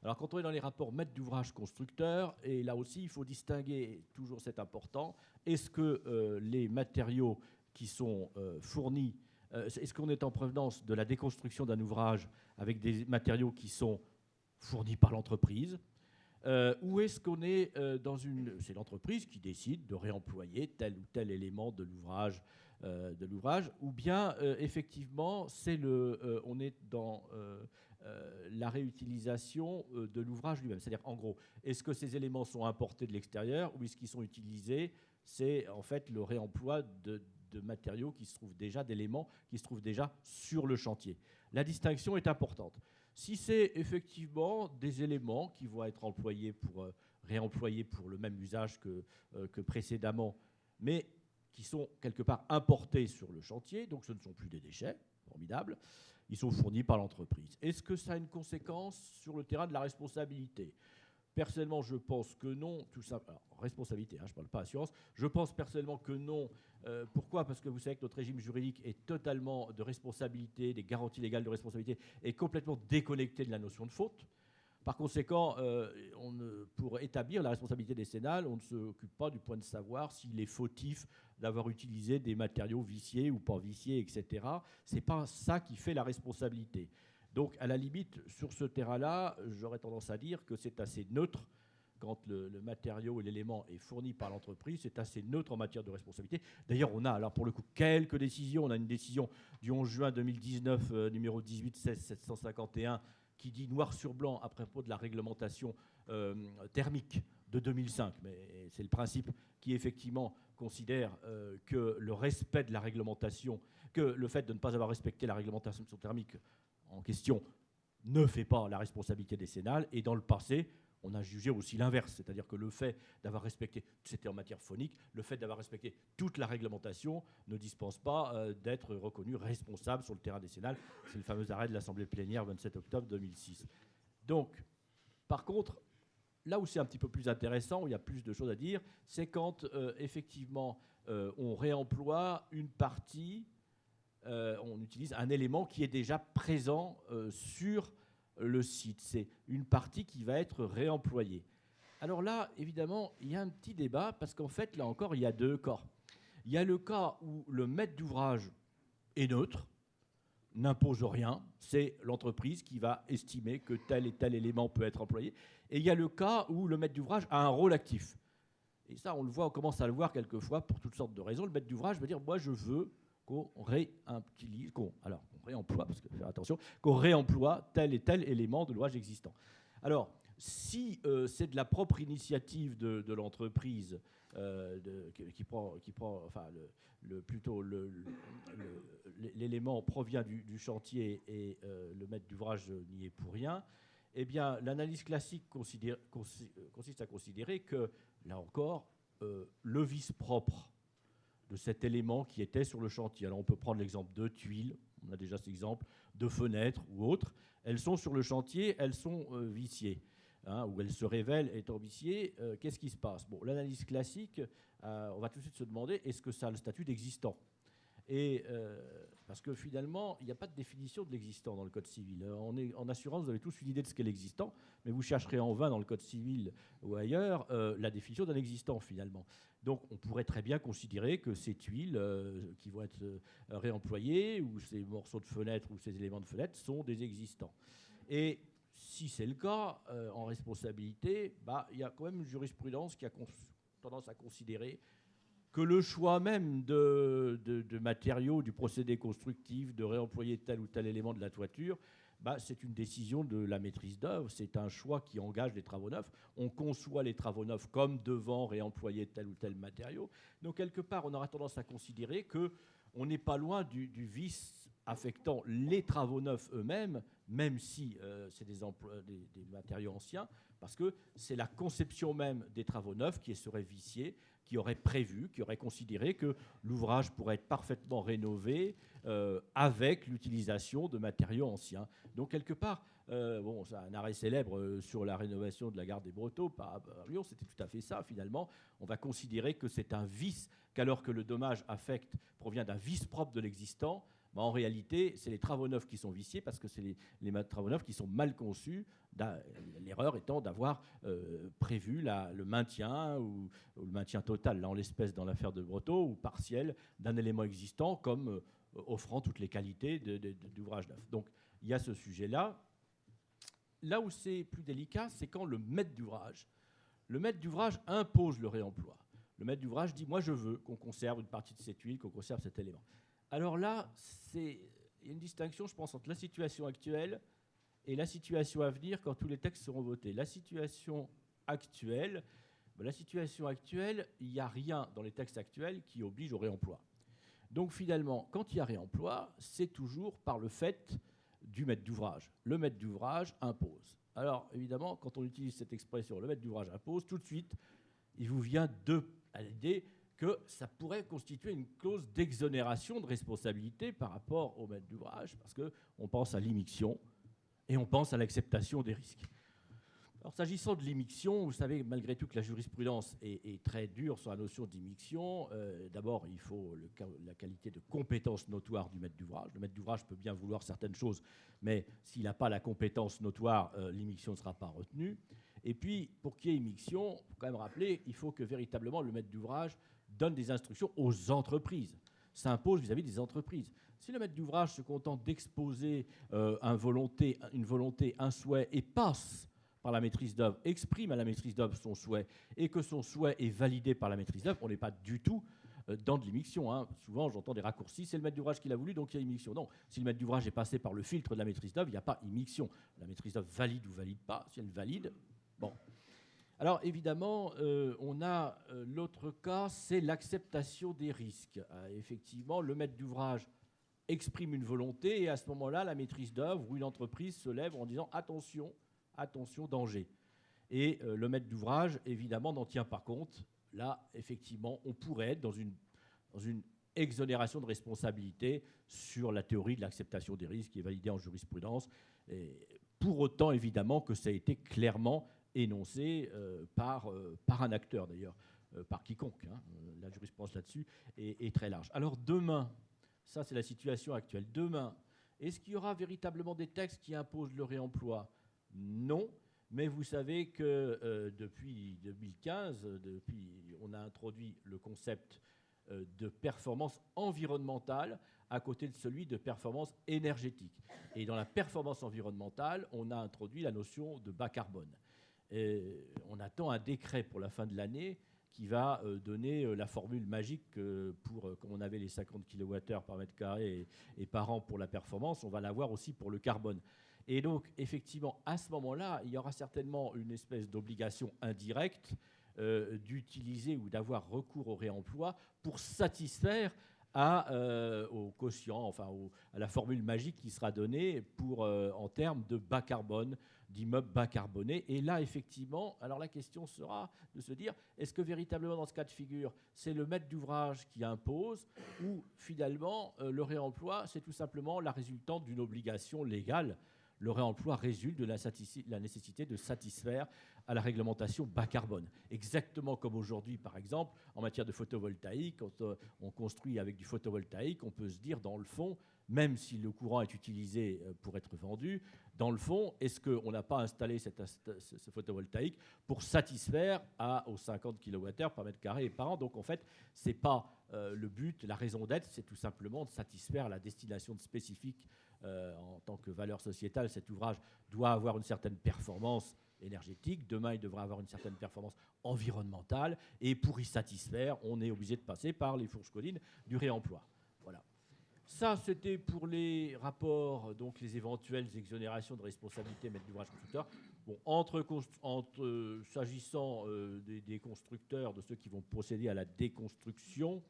Alors, quand on est dans les rapports maître d'ouvrage, constructeur, et là aussi, il faut distinguer, toujours c'est important, est-ce que les matériaux qui sont fournis, est-ce qu'on est en provenance de la déconstruction d'un ouvrage avec des matériaux qui sont fournis par l'entreprise? Ou est-ce qu'on est dans une... C'est l'entreprise qui décide de réemployer tel ou tel élément de l'ouvrage, ou bien effectivement on est dans la réutilisation de l'ouvrage lui-même. C'est-à-dire, en gros, est-ce que ces éléments sont importés de l'extérieur ou est-ce qu'ils sont utilisés? C'est en fait le réemploi de matériaux qui se trouvent déjà, d'éléments qui se trouvent déjà sur le chantier. La distinction est importante. Si c'est effectivement des éléments qui vont être réemployés pour le même usage que précédemment, mais qui sont quelque part importés sur le chantier, donc ce ne sont plus des déchets, formidable, ils sont fournis par l'entreprise. Est-ce que ça a une conséquence sur le terrain de la responsabilité ? Personnellement, je pense que non. Tout ça, alors, responsabilité, je ne parle pas assurance. Je pense personnellement que non. Pourquoi ? Parce que vous savez que notre régime juridique est totalement de responsabilité, des garanties légales de responsabilité, est complètement déconnecté de la notion de faute. Par conséquent, pour établir la responsabilité décennale, on ne s'occupe pas du point de savoir s'il est fautif d'avoir utilisé des matériaux viciés ou pas viciés, etc. Ce n'est pas ça qui fait la responsabilité. Donc, à la limite, sur ce terrain-là, j'aurais tendance à dire que c'est assez neutre quand le matériau et l'élément est fourni par l'entreprise. C'est assez neutre en matière de responsabilité. D'ailleurs, on a, alors pour le coup, quelques décisions. On a une décision du 11 juin 2019, numéro 18-16-751, qui dit noir sur blanc à propos de la réglementation thermique de 2005. Mais c'est le principe qui, effectivement, considère que le respect de la réglementation, que le fait de ne pas avoir respecté la réglementation thermique en question ne fait pas la responsabilité décennale. Et dans le passé, on a jugé aussi l'inverse, c'est-à-dire que le fait d'avoir respecté, c'était en matière phonique, le fait d'avoir respecté toute la réglementation ne dispense pas d'être reconnu responsable sur le terrain décennal. C'est le fameux arrêt de l'Assemblée plénière 27 octobre 2006. Donc, par contre, là où c'est un petit peu plus intéressant, où il y a plus de choses à dire, c'est quand effectivement on réemploie une partie, on utilise un élément qui est déjà présent sur le site. C'est une partie qui va être réemployée. Alors là, évidemment, il y a un petit débat parce qu'en fait, là encore, il y a deux cas. Il y a le cas où le maître d'ouvrage est neutre, n'impose rien, c'est l'entreprise qui va estimer que tel et tel élément peut être employé. Et il y a le cas où le maître d'ouvrage a un rôle actif. Et ça, on le voit, on commence à le voir quelquefois pour toutes sortes de raisons. Le maître d'ouvrage veut dire, moi, je veux qu'on réutilise, qu'on réemploie, parce que faire attention, qu'on réemploie tel et tel élément de l'ouvrage existant. Alors, si c'est de la propre initiative de l'entreprise qui prend enfin, l'élément provient du chantier et le maître d'ouvrage n'y est pour rien, eh bien, l'analyse classique consiste à considérer que, là encore, le vice propre de cet élément qui était sur le chantier. Alors on peut prendre l'exemple de tuiles, on a déjà cet exemple, de fenêtres ou autres. Elles sont sur le chantier, elles sont viciées, ou elles se révèlent étant viciées. Qu'est-ce qui se passe ? Bon, l'analyse classique, on va tout de suite se demander, est-ce que ça a le statut d'existant ? Et parce que finalement, il n'y a pas de définition de l'existant dans le Code civil. En assurance, vous avez tous une idée de ce qu'est l'existant, mais vous chercherez en vain dans le Code civil ou ailleurs la définition d'un existant finalement. Donc on pourrait très bien considérer que ces tuiles qui vont être réemployées, ou ces morceaux de fenêtre, ou ces éléments de fenêtre sont des existants. Et si c'est le cas, en responsabilité, il y a quand même une jurisprudence qui a tendance à considérer que le choix même de matériaux, du procédé constructif, de réemployer tel ou tel élément de la toiture, c'est une décision de la maîtrise d'œuvre, c'est un choix qui engage les travaux neufs. On conçoit les travaux neufs comme devant réemployer tel ou tel matériau. Donc, quelque part, on aura tendance à considérer qu'on n'est pas loin du vice affectant les travaux neufs eux-mêmes, même si c'est des matériaux anciens, parce que c'est la conception même des travaux neufs qui serait viciée, qui aurait prévu, qui aurait considéré que l'ouvrage pourrait être parfaitement rénové avec l'utilisation de matériaux anciens. Donc, quelque part, c'est un arrêt célèbre sur la rénovation de la gare des Brotteaux par Lyon, c'était tout à fait ça, finalement. On va considérer que c'est un vice, qu'alors que le dommage affect provient d'un vice propre de l'existant, en réalité, c'est les travaux neufs qui sont viciés parce que c'est les travaux neufs qui sont mal conçus, l'erreur étant d'avoir prévu le maintien ou le maintien total, là en l'espèce dans l'affaire de Brotteaux, ou partiel d'un élément existant comme offrant toutes les qualités d'ouvrage neuf. Donc il y a ce sujet-là. là où c'est plus délicat, c'est quand le maître d'ouvrage impose le réemploi. Le maître d'ouvrage dit « moi je veux qu'on conserve une partie de cette huile, qu'on conserve cet élément ». Alors là, il y a une distinction, je pense, entre la situation actuelle et la situation à venir quand tous les textes seront votés. La situation actuelle, il n'y a rien dans les textes actuels qui oblige au réemploi. Donc finalement, quand il y a réemploi, c'est toujours par le fait du maître d'ouvrage. Le maître d'ouvrage impose. Alors évidemment, quand on utilise cette expression, le maître d'ouvrage impose, tout de suite, il vous vient à l'idée que ça pourrait constituer une clause d'exonération de responsabilité par rapport au maître d'ouvrage, parce qu'on pense à l'immixtion et on pense à l'acceptation des risques. Alors, s'agissant de l'immixtion, vous savez malgré tout que la jurisprudence est très dure sur la notion d'immixtion. D'abord, il faut la qualité de compétence notoire du maître d'ouvrage. Le maître d'ouvrage peut bien vouloir certaines choses, mais s'il n'a pas la compétence notoire, l'immixtion ne sera pas retenue. Et puis, pour qu'il y ait immixtion, il faut quand même rappeler, il faut que véritablement le maître d'ouvrage donne des instructions aux entreprises. Ça impose vis-à-vis des entreprises. Si le maître d'ouvrage se contente d'exposer une volonté, un souhait, et passe par la maîtrise d'œuvre, exprime à la maîtrise d'œuvre son souhait, et que son souhait est validé par la maîtrise d'œuvre, on n'est pas du tout dans de l'immixtion. Hein. Souvent, j'entends des raccourcis, c'est le maître d'ouvrage qui l'a voulu, donc il y a immixtion. Non, si le maître d'ouvrage est passé par le filtre de la maîtrise d'œuvre, il n'y a pas immixtion. La maîtrise d'œuvre valide ou valide pas. Si elle valide, bon. Alors évidemment, on a l'autre cas, c'est l'acceptation des risques. Effectivement, le maître d'ouvrage exprime une volonté et à ce moment-là, la maîtrise d'œuvre ou une entreprise se lève en disant attention, attention, danger. Et le maître d'ouvrage, évidemment, n'en tient pas compte. Là, effectivement, on pourrait être dans une exonération de responsabilité sur la théorie de l'acceptation des risques qui est validée en jurisprudence. Et pour autant, évidemment, que ça a été clairement énoncé par un acteur, d'ailleurs, par quiconque. Hein. La jurisprudence là-dessus est très large. Alors demain, ça c'est la situation actuelle. Demain, est-ce qu'il y aura véritablement des textes qui imposent le réemploi ? Non, mais vous savez que depuis 2015, on a introduit le concept de performance environnementale à côté de celui de performance énergétique. Et dans la performance environnementale, on a introduit la notion de bas carbone. Et on attend un décret pour la fin de l'année qui va donner la formule magique pour, comme on avait les 50 kWh par mètre carré et par an pour la performance, on va l'avoir aussi pour le carbone. Et donc, effectivement, à ce moment-là, il y aura certainement une espèce d'obligation indirecte d'utiliser ou d'avoir recours au réemploi pour satisfaire au quotient, enfin à la formule magique qui sera donnée en termes de bas carbone, d'immeubles bas carbonés. Et là, effectivement, alors la question sera de se dire, est-ce que véritablement dans ce cas de figure, c'est le maître d'ouvrage qui impose ou finalement le réemploi, c'est tout simplement la résultante d'une obligation légale. Le réemploi résulte de la nécessité de satisfaire à la réglementation bas carbone. Exactement comme aujourd'hui, par exemple, en matière de photovoltaïque, quand on construit avec du photovoltaïque, on peut se dire, dans le fond, même si le courant est utilisé pour être vendu, dans le fond, est-ce qu'on n'a pas installé ce photovoltaïque pour satisfaire aux 50 kWh par mètre carré et par an? Donc en fait, ce n'est pas le but, la raison d'être, c'est tout simplement de satisfaire la destination spécifique. En tant que valeur sociétale, cet ouvrage doit avoir une certaine performance énergétique. Demain, il devra avoir une certaine performance environnementale. Et pour y satisfaire, on est obligé de passer par les fourches codines du réemploi. Voilà. Ça, c'était pour les rapports, donc les éventuelles exonérations de responsabilité maître d'ouvrage constructeur. Bon, s'agissant des constructeurs, de ceux qui vont procéder à la déconstruction,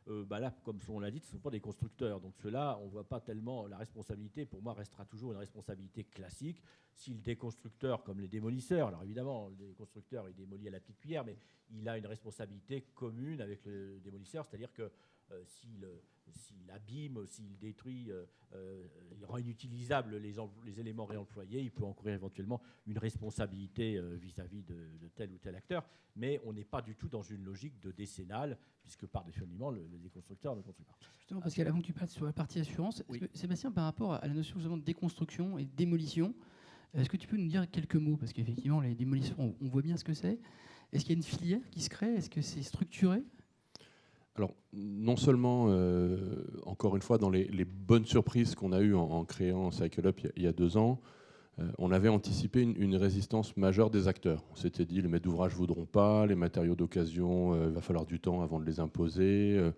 là, comme on l'a dit, ce ne sont pas des constructeurs. Donc ceux-là, on ne voit pas tellement la responsabilité. Pour moi, restera toujours une responsabilité classique. Si le déconstructeur, comme les démolisseurs, alors évidemment, le déconstructeur, il démolit à la petite cuillère, mais il a une responsabilité commune avec le démolisseur, c'est-à-dire que s'il abîme, s'il détruit, il rend inutilisables les éléments réemployés, il peut encourir éventuellement une responsabilité vis-à-vis de tel ou tel acteur. Mais on n'est pas du tout dans une logique de décennale, puisque par définition, le déconstructeur ne construit pas. Justement, parce qu'avant que tu parles sur la partie assurance, oui. Sébastien, par rapport à la notion justement de déconstruction et de démolition, est-ce que tu peux nous dire quelques mots? Parce qu'effectivement, les démolitions, on voit bien ce que c'est. Est-ce qu'il y a une filière qui se crée? Est-ce que c'est structuré? Alors, non seulement, encore une fois, dans les bonnes surprises qu'on a eues en créant Cycle Up il y a 2 ans, on avait anticipé une résistance majeure des acteurs. On s'était dit, les maîtres d'ouvrage ne voudront pas, les matériaux d'occasion, il va falloir du temps avant de les imposer,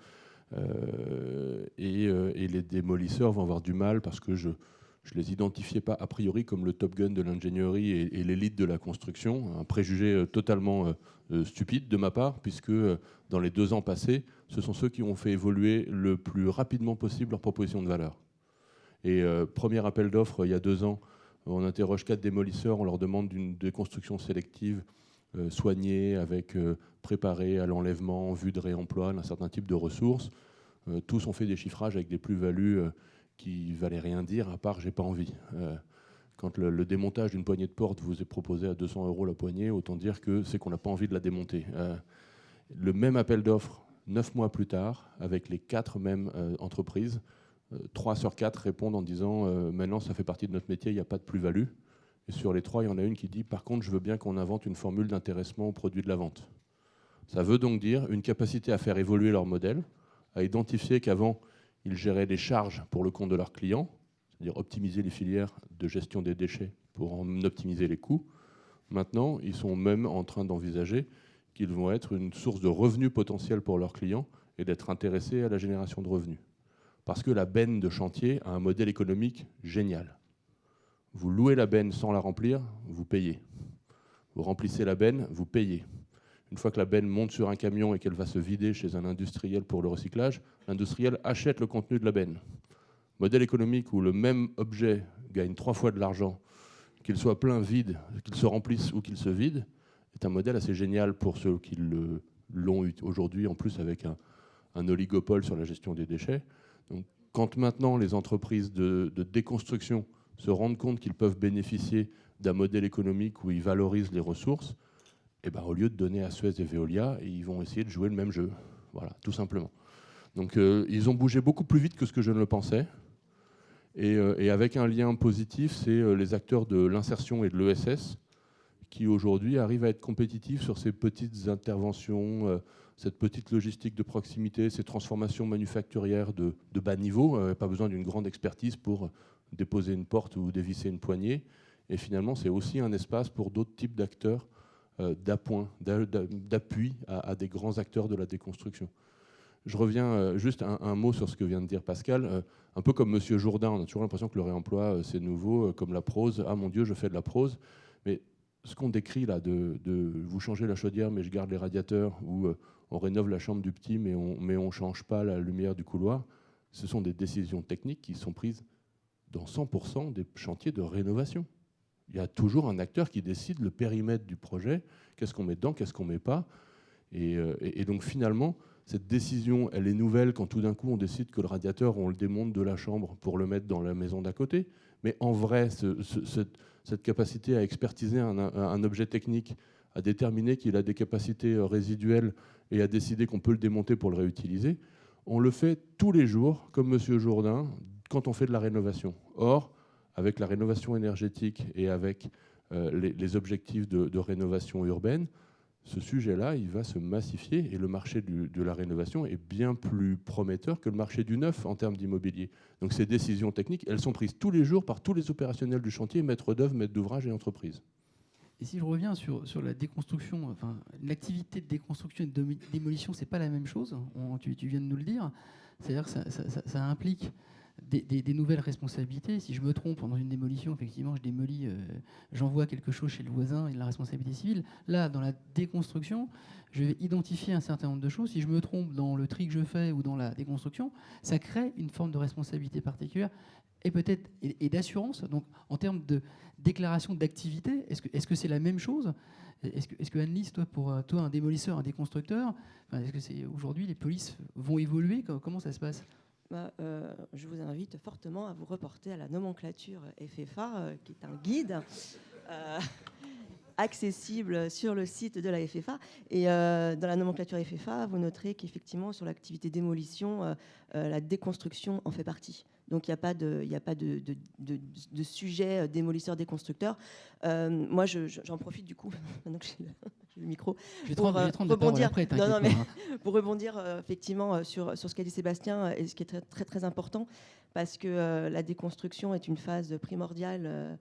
et les démolisseurs vont avoir du mal parce que je ne les identifiais pas a priori comme le Top Gun de l'ingénierie et l'élite de la construction, un préjugé totalement stupide de ma part, puisque dans les 2 ans passés, ce sont ceux qui ont fait évoluer le plus rapidement possible leur proposition de valeur. Et premier appel d'offres, il y a 2 ans, on interroge 4 démolisseurs, on leur demande une déconstruction sélective soignée, avec préparée à l'enlèvement, en vue de réemploi d'un certain type de ressources. Tous ont fait des chiffrages avec des plus-values qui ne valaient rien dire, à part « j'ai pas envie ». Quand le démontage d'une poignée de porte vous est proposé à 200 € la poignée, autant dire que c'est qu'on n'a pas envie de la démonter. Le même appel d'offres, 9 mois plus tard, avec les 4 mêmes entreprises, 3 sur 4 répondent en disant maintenant ça fait partie de notre métier, il n'y a pas de plus-value. Et sur les 3, il y en a une qui dit par contre je veux bien qu'on invente une formule d'intéressement au produit de la vente. Ça veut donc dire une capacité à faire évoluer leur modèle, à identifier qu'avant ils géraient des charges pour le compte de leurs clients, c'est-à-dire optimiser les filières de gestion des déchets pour en optimiser les coûts. Maintenant, ils sont même en train d'envisager qu'ils vont être une source de revenus potentiels pour leurs clients et d'être intéressés à la génération de revenus. Parce que la benne de chantier a un modèle économique génial. Vous louez la benne sans la remplir, vous payez. Vous remplissez la benne, vous payez. Une fois que la benne monte sur un camion et qu'elle va se vider chez un industriel pour le recyclage, l'industriel achète le contenu de la benne. Modèle économique où le même objet gagne 3 fois de l'argent, qu'il soit plein, vide, qu'il se remplisse ou qu'il se vide, est un modèle assez génial pour ceux qui l'ont aujourd'hui, en plus avec un oligopole sur la gestion des déchets. Donc, quand maintenant les entreprises de déconstruction se rendent compte qu'ils peuvent bénéficier d'un modèle économique où ils valorisent les ressources, et ben, au lieu de donner à Suez et Veolia, ils vont essayer de jouer le même jeu. Voilà, tout simplement. Donc ils ont bougé beaucoup plus vite que ce que je ne le pensais. Et avec un lien positif, c'est les acteurs de l'insertion et de l'ESS qui aujourd'hui arrivent à être compétitifs sur ces petites interventions, cette petite logistique de proximité, ces transformations manufacturières de bas niveau. Pas besoin d'une grande expertise pour déposer une porte ou dévisser une poignée. Et finalement, c'est aussi un espace pour d'autres types d'acteurs d'appoint, d'appui à des grands acteurs de la déconstruction. Je reviens juste un mot sur ce que vient de dire Pascal. Un peu comme Monsieur Jourdain, on a toujours l'impression que le réemploi, c'est nouveau, comme la prose. Ah mon Dieu, je fais de la prose. Mais ce qu'on décrit là, de vous changez la chaudière, mais je garde les radiateurs, ou on rénove la chambre du petit, mais on ne change pas la lumière du couloir, ce sont des décisions techniques qui sont prises dans 100% des chantiers de rénovation. Il y a toujours un acteur qui décide le périmètre du projet, qu'est-ce qu'on met dedans, qu'est-ce qu'on ne met pas. Et donc finalement, cette décision, elle est nouvelle quand tout d'un coup on décide que le radiateur, on le démonte de la chambre pour le mettre dans la maison d'à côté. Mais en vrai, cette capacité à expertiser un objet technique, à déterminer qu'il a des capacités résiduelles et à décider qu'on peut le démonter pour le réutiliser, on le fait tous les jours, comme Monsieur Jourdain, quand on fait de la rénovation. Or, avec la rénovation énergétique et avec les objectifs de rénovation urbaine, ce sujet-là, il va se massifier et le marché de la rénovation est bien plus prometteur que le marché du neuf en termes d'immobilier. Donc ces décisions techniques, elles sont prises tous les jours par tous les opérationnels du chantier, maîtres d'œuvre, maîtres d'ouvrage et entreprises. Et si je reviens sur la déconstruction, enfin, l'activité de déconstruction et de démolition, c'est pas la même chose, tu viens de nous le dire. C'est-à-dire que ça implique des nouvelles responsabilités. Si je me trompe pendant une démolition, effectivement, je démolis, j'envoie quelque chose chez le voisin et de la responsabilité civile. Là, dans la déconstruction, je vais identifier un certain nombre de choses. Si je me trompe dans le tri que je fais ou dans la déconstruction, ça crée une forme de responsabilité particulière et peut-être et d'assurance. Donc, en termes de déclaration d'activité, est-ce que c'est la même chose ? Est-ce que Anne-Lise, toi, un démolisseur, un déconstructeur, enfin, est-ce que c'est aujourd'hui les polices vont évoluer ? Comment ça se passe ? Je vous invite fortement à vous reporter à la nomenclature FFA, qui est un guide accessible sur le site de la FFA. Et dans la nomenclature FFA, vous noterez qu'effectivement, sur l'activité démolition, la déconstruction en fait partie. Donc, il n'y a pas de sujet démolisseur-déconstructeur. Moi, j'en profite du coup, maintenant que j'ai le micro, pour rebondir. Après, pour rebondir effectivement sur ce qu'a dit Sébastien, et ce qui est très, très, très important, parce que la déconstruction est une phase primordiale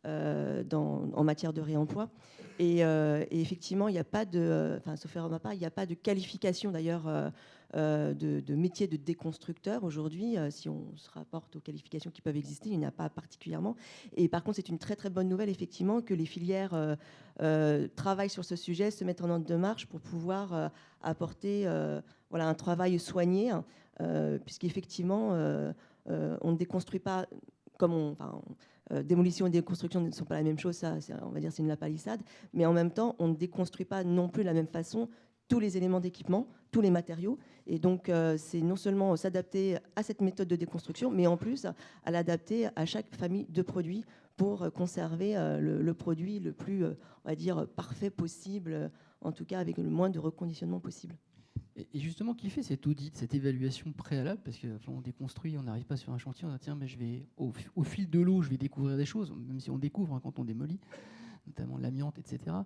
en matière de réemploi. Et effectivement, il n'y a pas de, sauf erreur de ma part, il n'y a pas de qualification d'ailleurs de métier de déconstructeur aujourd'hui. Si on se rapporte aux qualifications qui peuvent exister, il n'y en a pas particulièrement. Et par contre, c'est une très très bonne nouvelle effectivement que les filières travaillent sur ce sujet, se mettent en ordre de marche pour pouvoir apporter un travail soigné, puisqu'effectivement, on ne déconstruit pas comme démolition et déconstruction ne sont pas la même chose, ça, on va dire c'est une lapalissade, mais en même temps, on ne déconstruit pas non plus de la même façon tous les éléments d'équipement, tous les matériaux, et donc c'est non seulement s'adapter à cette méthode de déconstruction, mais en plus à l'adapter à chaque famille de produits pour conserver le produit le plus, on va dire, parfait possible, en tout cas avec le moins de reconditionnement possible. Et justement, qui fait cet audit, cette évaluation préalable? Parce qu'on déconstruit, on n'arrive pas sur un chantier, on dit tiens, mais je vais, au fil de l'eau, je vais découvrir des choses, même si on découvre quand on démolit, notamment l'amiante, etc.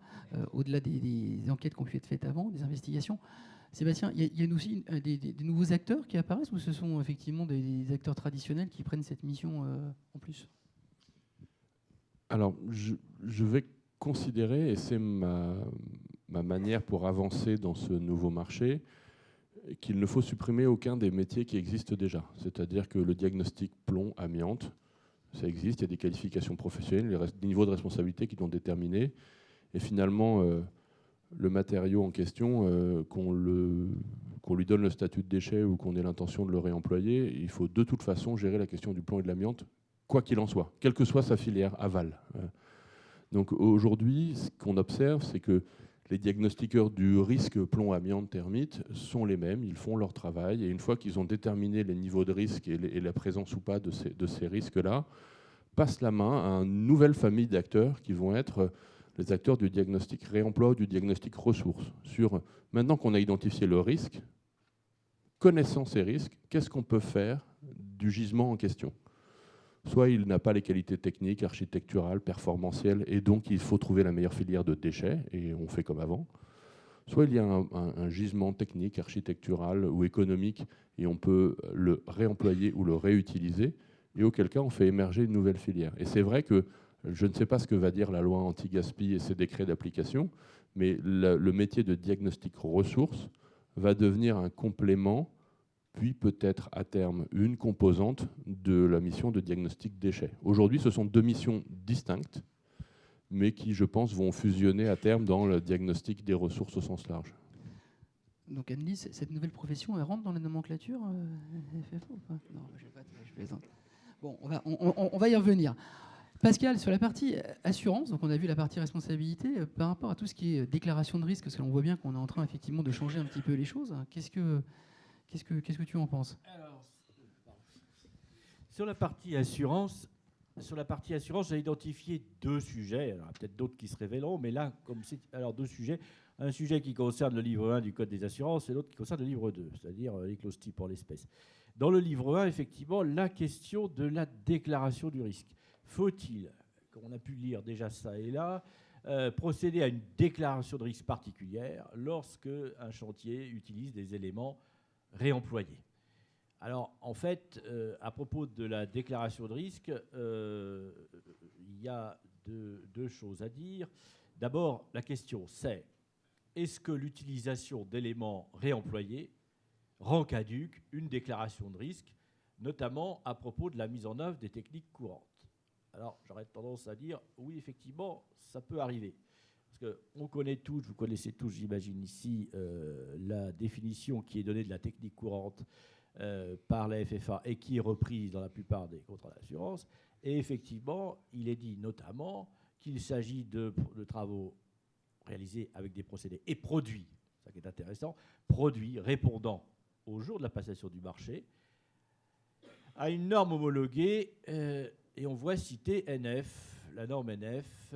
Au-delà des enquêtes qui ont pu être faites avant, des investigations. Sébastien, il y a aussi des nouveaux acteurs qui apparaissent, ou ce sont effectivement des acteurs traditionnels qui prennent cette mission en plus? Alors, je vais considérer, et c'est ma manière pour avancer dans ce nouveau marché, qu'il ne faut supprimer aucun des métiers qui existent déjà. C'est-à-dire que le diagnostic plomb-amiante, ça existe, il y a des qualifications professionnelles, des niveaux de responsabilité qui sont déterminés. Et finalement, le matériau en question, qu'on lui donne le statut de déchet ou qu'on ait l'intention de le réemployer, il faut de toute façon gérer la question du plomb et de l'amiante, quoi qu'il en soit, quelle que soit sa filière aval. Donc aujourd'hui, ce qu'on observe, c'est que les diagnostiqueurs du risque plomb, amiante, termite sont les mêmes, ils font leur travail, et une fois qu'ils ont déterminé les niveaux de risque et la présence ou pas de ces risques-là, passent la main à une nouvelle famille d'acteurs qui vont être les acteurs du diagnostic réemploi ou du diagnostic ressources. Maintenant qu'on a identifié le risque, connaissant ces risques, qu'est-ce qu'on peut faire du gisement en question ? Soit il n'a pas les qualités techniques, architecturales, performantielles, et donc il faut trouver la meilleure filière de déchets, et on fait comme avant. Soit il y a un gisement technique, architectural ou économique, et on peut le réemployer ou le réutiliser, et auquel cas on fait émerger une nouvelle filière. Et c'est vrai que je ne sais pas ce que va dire la loi anti-gaspi et ses décrets d'application, mais le métier de diagnostic ressources va devenir un complément, puis peut-être à terme une composante de la mission de diagnostic déchets. Aujourd'hui, ce sont deux missions distinctes, mais qui, je pense, vont fusionner à terme dans le diagnostic des ressources au sens large. Donc Anne-Lise, cette nouvelle profession, elle rentre dans la nomenclature FFO ou pas? Non, je plaisante. Bon, on va y revenir. Pascal, sur la partie assurance, donc on a vu la partie responsabilité, par rapport à tout ce qui est déclaration de risque, parce que l'on voit bien qu'on est en train effectivement de changer un petit peu les choses. Qu'est-ce que tu en penses? Alors, sur la partie assurance, j'ai identifié deux sujets. Alors, il y en a peut-être d'autres qui se révéleront, mais là, deux sujets. Un sujet qui concerne le livre 1 du Code des assurances et l'autre qui concerne le livre 2, c'est-à-dire les clauses types pour l'espèce. Dans le livre 1, effectivement, la question de la déclaration du risque. Faut-il, comme on a pu lire déjà ça et là, procéder à une déclaration de risque particulière lorsque un chantier utilise des éléments réemployés? Alors, en fait, à propos de la déclaration de risque, il y a deux choses à dire. D'abord, la question c'est, est-ce que l'utilisation d'éléments réemployés rend caduque une déclaration de risque, notamment à propos de la mise en œuvre des techniques courantes? Alors, j'aurais tendance à dire, oui, effectivement, ça peut arriver. Parce qu'on connaît tous, vous connaissez tous, j'imagine ici, la définition qui est donnée de la technique courante par la FFA et qui est reprise dans la plupart des contrats d'assurance. Et effectivement, il est dit notamment qu'il s'agit de travaux réalisés avec des procédés et produits, ça qui est intéressant, produits répondant au jour de la passation du marché à une norme homologuée, et on voit citer NF, la norme NF.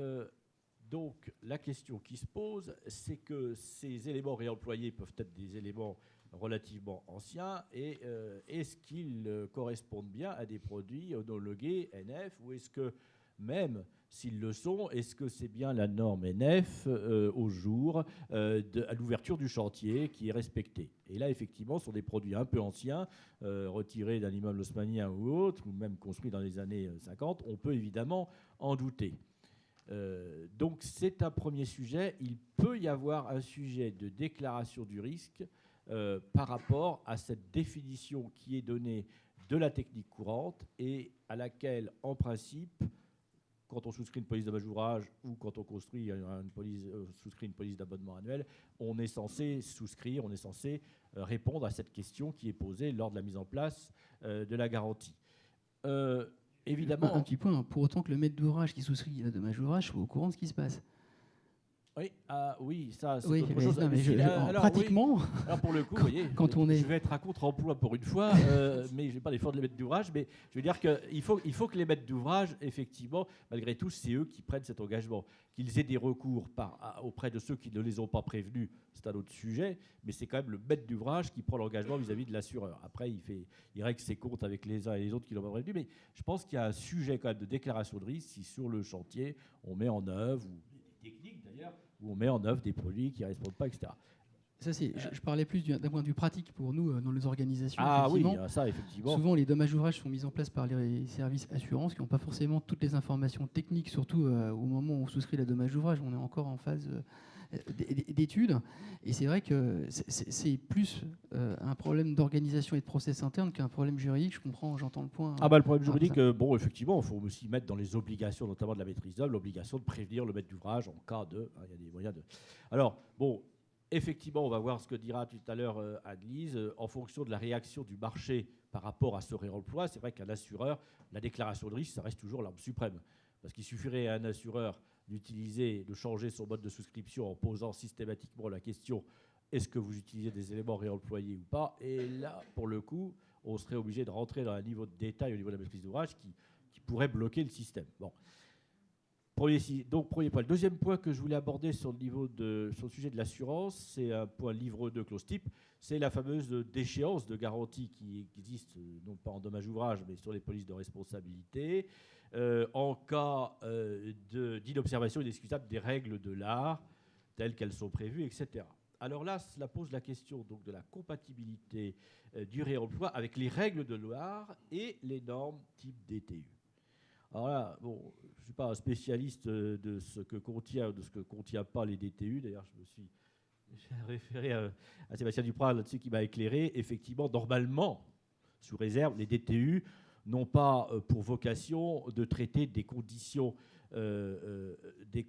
Donc la question qui se pose, c'est que ces éléments réemployés peuvent être des éléments relativement anciens, et est-ce qu'ils correspondent bien à des produits homologués NF, ou est-ce que, même s'ils le sont, est-ce que c'est bien la norme NF au jour à l'ouverture du chantier qui est respectée? Et là, effectivement, ce sont des produits un peu anciens, retirés d'un immeuble haussmannien ou autre, ou même construits dans les années 50. On peut évidemment en douter. Donc c'est un premier sujet. Il peut y avoir un sujet de déclaration du risque par rapport à cette définition qui est donnée de la technique courante et à laquelle, en principe, quand on souscrit une police dommage ouvrage ou quand on construit souscrit une police d'abonnement annuel, on est censé souscrire, on est censé répondre à cette question qui est posée lors de la mise en place de la garantie. Évidemment, un petit point, pour autant que le maître d'ouvrage qui souscrit le dommage ouvrage soit au courant de ce qui se passe. Oui, ça, c'est Oui, autre mais, chose. non, mais Alors, pratiquement, oui. Alors pour le coup, vous voyez, quand on est... je vais être à contre-emploi pour une fois, mais je ne vais pas défendre les maîtres d'ouvrage, mais je veux dire qu'il faut que les maîtres d'ouvrage, effectivement, malgré tout, c'est eux qui prennent cet engagement. Qu'ils aient des recours auprès de ceux qui ne les ont pas prévenus, c'est un autre sujet, mais c'est quand même le maître d'ouvrage qui prend l'engagement vis-à-vis de l'assureur. Après, il règle ses comptes avec les uns et les autres qui l'ont pas prévenu, mais je pense qu'il y a un sujet quand même de déclaration de risque si sur le chantier, on met en œuvre, ou des techniques d'ailleurs, où on met en œuvre des produits qui ne répondent pas, etc. Ça, je parlais plus d'un point de vue pratique pour nous dans les organisations. Ah oui, ça, effectivement. Souvent, les dommages ouvrages sont mis en place par les services assurances qui n'ont pas forcément toutes les informations techniques, surtout au moment où on souscrit la dommage ouvrage. On est encore en phase d'études. Et c'est vrai que c'est plus un problème d'organisation et de process interne qu'un problème juridique. Je comprends, j'entends le point. Le problème juridique, bon, effectivement, il faut aussi mettre dans les obligations, notamment de la maîtrise d'œuvre, l'obligation de prévenir le maître d'ouvrage en cas de... Il y a des moyens de... Alors, bon, effectivement, on va voir ce que dira tout à l'heure Anne-Lise. En fonction de la réaction du marché par rapport à ce réemploi, c'est vrai qu'un assureur, la déclaration de risque, ça reste toujours l'arme suprême. Parce qu'il suffirait à un assureur de changer son mode de souscription en posant systématiquement la question « Est-ce que vous utilisez des éléments réemployés ou pas ?» Et là, pour le coup, on serait obligé de rentrer dans un niveau de détail au niveau de la maîtrise d'ouvrage qui pourrait bloquer le système. Bon. Premier point. Le deuxième point que je voulais aborder sur le sujet de l'assurance, c'est un point livre 2 clause type, c'est la fameuse déchéance de garantie qui existe, non pas en dommage ouvrage, mais sur les polices de responsabilité, en cas d'inobservation inexcusable des règles de l'art, telles qu'elles sont prévues, etc. Alors là, cela pose la question donc, de la compatibilité du réemploi avec les règles de l'art et les normes type DTU. Alors là, bon, je ne suis pas un spécialiste de ce que contient ou de ce que ne contient pas les DTU. D'ailleurs, j'ai référé à Sébastien Duprat là-dessus qui m'a éclairé. Effectivement, normalement, sous réserve, les DTU n'ont pas pour vocation de traiter des conditions du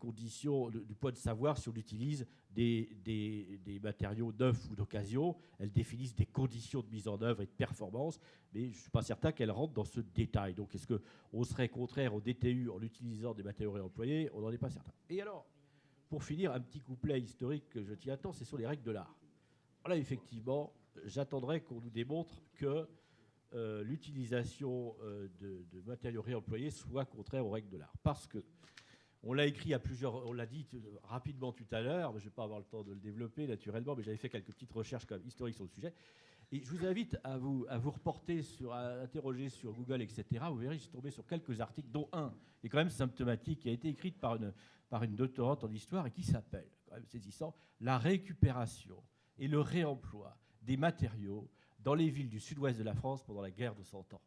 point de savoir si on utilise des matériaux neufs ou d'occasion. Elles définissent des conditions de mise en œuvre et de performance, mais je ne suis pas certain qu'elles rentrent dans ce détail. Donc, est-ce qu'on serait contraire au DTU en utilisant des matériaux réemployés? On n'en est pas certain. Et alors, pour finir, un petit couplet historique que je tiens à temps, c'est sur les règles de l'art. Là, effectivement, j'attendrai qu'on nous démontre que l'utilisation de matériaux réemployés soit contraire aux règles de l'art. Parce que on l'a écrit on l'a dit rapidement tout à l'heure, mais je ne vais pas avoir le temps de le développer naturellement, mais j'avais fait quelques petites recherches quand même historiques sur le sujet. Et je vous invite à vous reporter, à interroger sur Google, etc. Vous verrez, je suis tombé sur quelques articles, dont un qui est quand même symptomatique, qui a été écrit par une doctorante en histoire et qui s'appelle, quand même saisissant, « La récupération et le réemploi des matériaux dans les villes du sud-ouest de la France pendant la guerre de 100 ans ».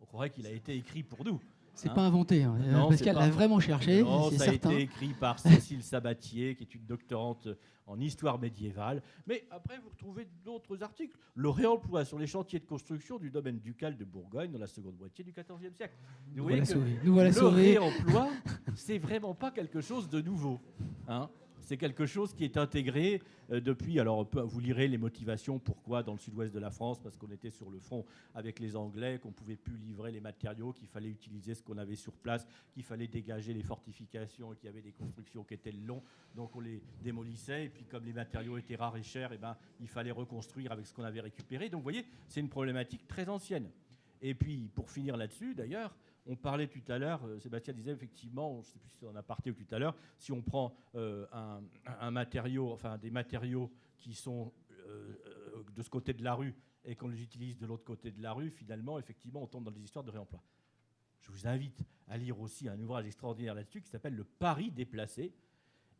On croirait qu'il a été écrit pour nous. C'est pas inventé, hein. Pascal l'a vraiment cherché. Non, ça certain. a été écrit par Cécile Sabatier, qui est une doctorante en histoire médiévale. Mais après, vous retrouvez d'autres articles. Le réemploi sur les chantiers de construction du domaine ducal de Bourgogne dans la seconde moitié du XIVe siècle. Vous voyez que le réemploi, c'est vraiment pas quelque chose de nouveau. Hein. C'est quelque chose qui est intégré depuis. Alors, vous lirez les motivations, pourquoi dans le sud-ouest de la France, parce qu'on était sur le front avec les Anglais, qu'on ne pouvait plus livrer les matériaux, qu'il fallait utiliser ce qu'on avait sur place, qu'il fallait dégager les fortifications et qu'il y avait des constructions qui étaient longues, donc on les démolissait. Et puis, comme les matériaux étaient rares et chers, il fallait reconstruire avec ce qu'on avait récupéré. Donc, vous voyez, c'est une problématique très ancienne. Et puis, pour finir là-dessus, d'ailleurs, on parlait tout à l'heure, Sébastien disait effectivement, je ne sais plus si on en a parlé tout à l'heure, si on prend un matériau, enfin des matériaux qui sont de ce côté de la rue et qu'on les utilise de l'autre côté de la rue, finalement, effectivement, on tombe dans des histoires de réemploi. Je vous invite à lire aussi un ouvrage extraordinaire là-dessus qui s'appelle « Le Paris déplacé ».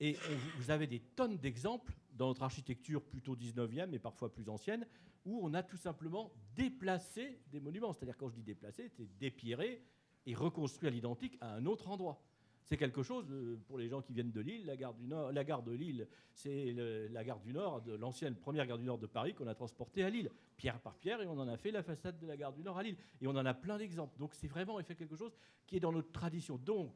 Et vous avez des tonnes d'exemples dans notre architecture plutôt 19e, mais parfois plus ancienne, où on a tout simplement déplacé des monuments. C'est-à-dire, quand je dis déplacé, c'est dépierré et reconstruit à l'identique à un autre endroit. C'est quelque chose, pour les gens qui viennent de Lille, la gare de Lille, c'est la gare du Nord, de l'ancienne première gare du Nord de Paris qu'on a transportée à Lille, pierre par pierre, et on en a fait la façade de la gare du Nord à Lille. Et on en a plein d'exemples. Donc c'est vraiment quelque chose qui est dans notre tradition. Donc,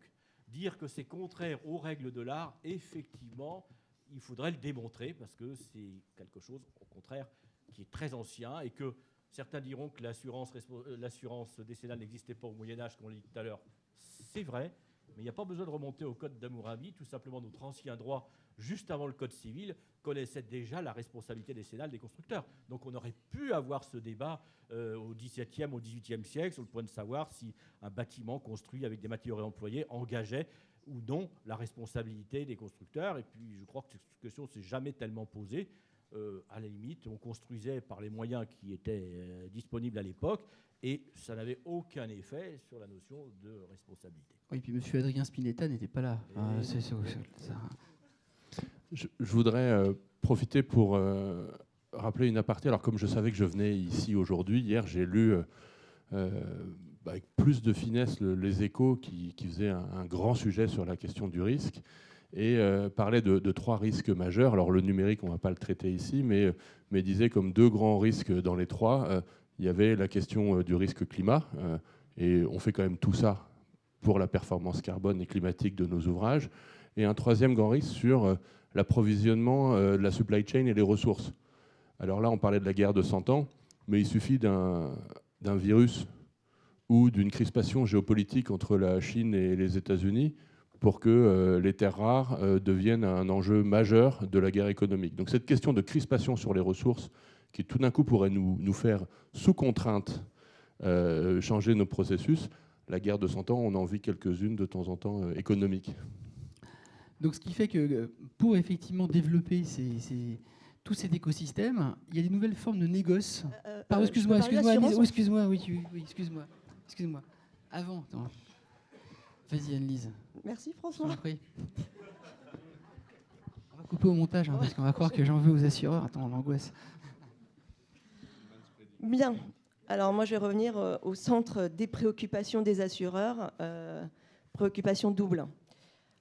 dire que c'est contraire aux règles de l'art, effectivement, il faudrait le démontrer, parce que c'est quelque chose, au contraire, qui est très ancien, et que certains diront que l'assurance décennale n'existait pas au Moyen-Âge, comme on l'a dit tout à l'heure. C'est vrai. Mais il n'y a pas besoin de remonter au Code d'Hammurabi. Tout simplement, notre ancien droit, juste avant le Code civil, connaissait déjà la responsabilité décennale des constructeurs. Donc on aurait pu avoir ce débat au XVIIe, au XVIIIe siècle sur le point de savoir si un bâtiment construit avec des matériaux réemployés engageait ou non la responsabilité des constructeurs. Et puis je crois que cette question ne s'est jamais tellement posée. À la limite, on construisait par les moyens qui étaient disponibles à l'époque. Et ça n'avait aucun effet sur la notion de responsabilité. Oui, puis M. Adrien Spinetta n'était pas là. Je voudrais profiter pour rappeler une aparté. Alors, comme je savais que je venais ici aujourd'hui, hier, j'ai lu avec plus de finesse les Échos qui faisaient un grand sujet sur la question du risque et parlait de 3 risques majeurs. Alors, le numérique, on ne va pas le traiter ici, mais disait comme 2 grands risques dans les 3. Il y avait la question du risque climat, et on fait quand même tout ça pour la performance carbone et climatique de nos ouvrages. Et un 3e grand risque sur l'approvisionnement de la supply chain et les ressources. Alors là, on parlait de la guerre de 100 ans, mais il suffit d'un virus ou d'une crispation géopolitique entre la Chine et les États-Unis pour que les terres rares deviennent un enjeu majeur de la guerre économique. Donc cette question de crispation sur les ressources, qui tout d'un coup pourrait nous faire, sous contrainte, changer nos processus. La guerre de 100 ans, on en vit quelques-unes de temps en temps économiques. Donc ce qui fait que pour effectivement développer tous ces écosystèmes, il y a des nouvelles formes de négoce. Pardon, excuse-moi, Annelise. Oh, excuse-moi, oui, excuse-moi. Avant, attends. Vas-y, Annelise. Merci, François. On va couper au montage, parce qu'on va croire que j'en veux aux assureurs. Attends, l'angoisse. Bien. Alors moi, je vais revenir au centre des préoccupations des assureurs. Préoccupation double.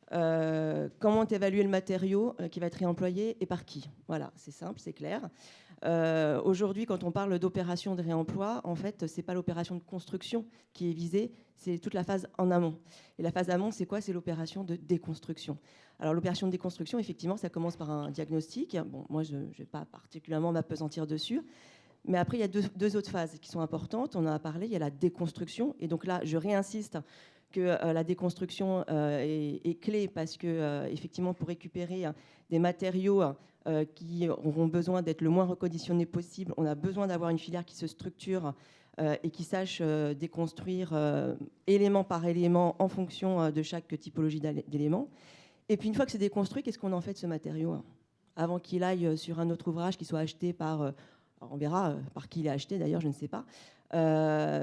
Comment évaluer le matériau qui va être réemployé et par qui? Voilà, c'est simple, c'est clair. Aujourd'hui, quand on parle d'opération de réemploi, en fait, ce n'est pas l'opération de construction qui est visée, c'est toute la phase en amont. Et la phase amont, c'est quoi? C'est l'opération de déconstruction. Alors l'opération de déconstruction, effectivement, ça commence par un diagnostic. Bon, moi, je ne vais pas particulièrement m'appesantir dessus. Mais après, il y a deux autres phases qui sont importantes. On en a parlé, il y a la déconstruction. Et donc là, je réinsiste que la déconstruction est clé parce que, effectivement, pour récupérer des matériaux qui auront besoin d'être le moins reconditionnés possible, on a besoin d'avoir une filière qui se structure et qui sache déconstruire élément par élément en fonction de chaque typologie d'éléments. Et puis, une fois que c'est déconstruit, qu'est-ce qu'on en fait de ce matériau avant qu'il aille sur un autre ouvrage qui soit acheté par... Alors on verra par qui il est acheté, d'ailleurs, je ne sais pas.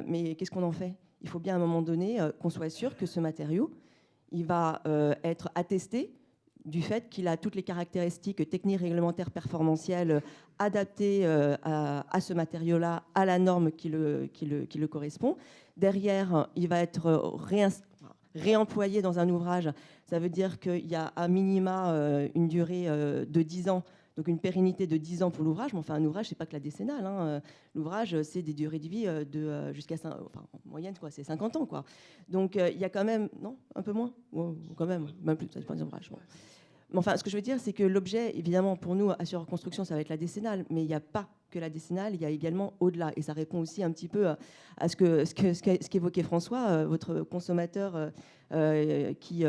Mais qu'est-ce qu'on en fait? Il faut bien à un moment donné qu'on soit sûr que ce matériau, il va être attesté du fait qu'il a toutes les caractéristiques techniques, réglementaires, performantielles adaptées à ce matériau-là, à la norme qui le correspond. Derrière, il va être réemployé dans un ouvrage. Ça veut dire qu'il y a à minima une durée de 10 ans. Donc une pérennité de 10 ans pour l'ouvrage, mais enfin un ouvrage, c'est pas que la décennale. L'ouvrage, c'est des durées de vie jusqu'à, en moyenne, quoi, c'est 50 ans. Quoi. Donc il y a quand même, non, un peu moins, quand même plus, ça dépend des ouvrages. Bon. Mais enfin, ce que je veux dire, c'est que l'objet, évidemment, pour nous, assureur construction, ça va être la décennale, mais il n'y a pas que la décennale, il y a également au-delà. Et ça répond aussi un petit peu à ce qu'évoquait François, votre consommateur qui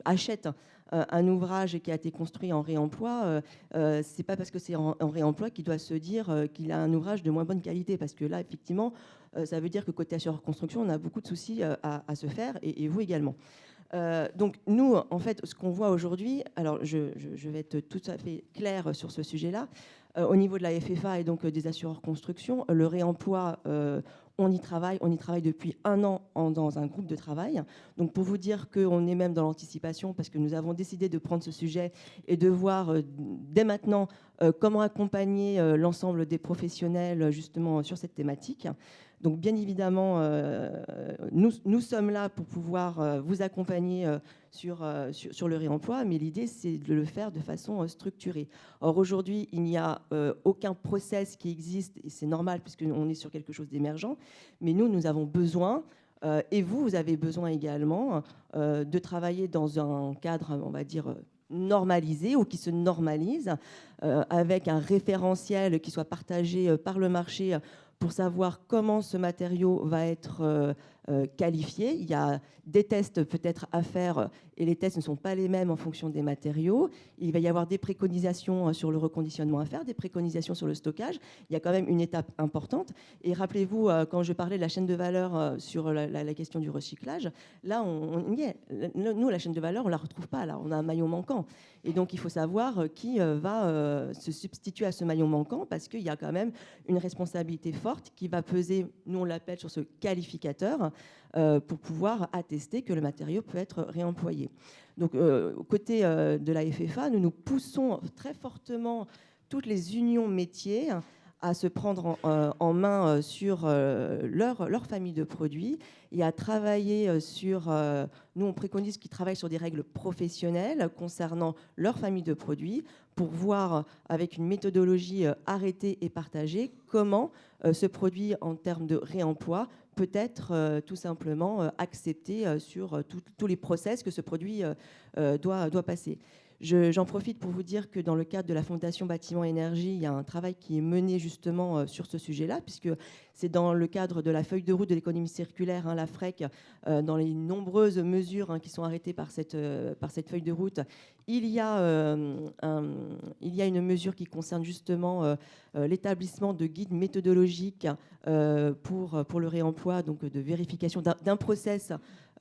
achète un ouvrage qui a été construit en réemploi, c'est pas parce que c'est en réemploi qu'il doit se dire qu'il a un ouvrage de moins bonne qualité, parce que là, effectivement, ça veut dire que côté assureur construction, on a beaucoup de soucis à se faire, et vous également. Donc nous, en fait, ce qu'on voit aujourd'hui, alors je vais être tout à fait claire sur ce sujet-là, Au niveau de la FFA et donc des assureurs construction, le réemploi, on y travaille depuis 1 an dans un groupe de travail. Donc pour vous dire qu'on est même dans l'anticipation, parce que nous avons décidé de prendre ce sujet et de voir dès maintenant comment accompagner l'ensemble des professionnels justement sur cette thématique. Donc bien évidemment, nous sommes là pour pouvoir vous accompagner sur le réemploi, mais l'idée c'est de le faire de façon structurée. Or aujourd'hui, il n'y a aucun process qui existe, et c'est normal puisqu'on est sur quelque chose d'émergent, mais nous avons besoin, et vous avez besoin également, de travailler dans un cadre, on va dire, normalisé ou qui se normalise, avec un référentiel qui soit partagé par le marché pour savoir comment ce matériau va être qualifié. Il y a des tests peut-être à faire et les tests ne sont pas les mêmes en fonction des matériaux. Il va y avoir des préconisations sur le reconditionnement à faire, des préconisations sur le stockage. Il y a quand même une étape importante. Et rappelez-vous, quand je parlais de la chaîne de valeur sur la question du recyclage, là, on y est. Nous, la chaîne de valeur, on ne la retrouve pas. Là, on a un maillon manquant. Et donc, il faut savoir qui va se substituer à ce maillon manquant parce qu'il y a quand même une responsabilité forte qui va peser, nous on l'appelle sur ce qualificateur, pour pouvoir attester que le matériau peut être réemployé. Donc, côté de la FFA, nous poussons très fortement toutes les unions métiers à se prendre en main sur leur famille de produits et à travailler sur... nous, on préconise qu'ils travaillent sur des règles professionnelles concernant leur famille de produits pour voir avec une méthodologie arrêtée et partagée comment ce produit, en termes de réemploi, peut être tout simplement accepté sur tous les process que ce produit doit passer. J'en profite pour vous dire que dans le cadre de la Fondation Bâtiment Énergie, il y a un travail qui est mené justement sur ce sujet-là, puisque c'est dans le cadre de la feuille de route de l'économie circulaire, la FREC, dans les nombreuses mesures qui sont arrêtées par cette feuille de route, il y a une mesure qui concerne justement l'établissement de guides méthodologiques pour le réemploi, donc de vérification d'un process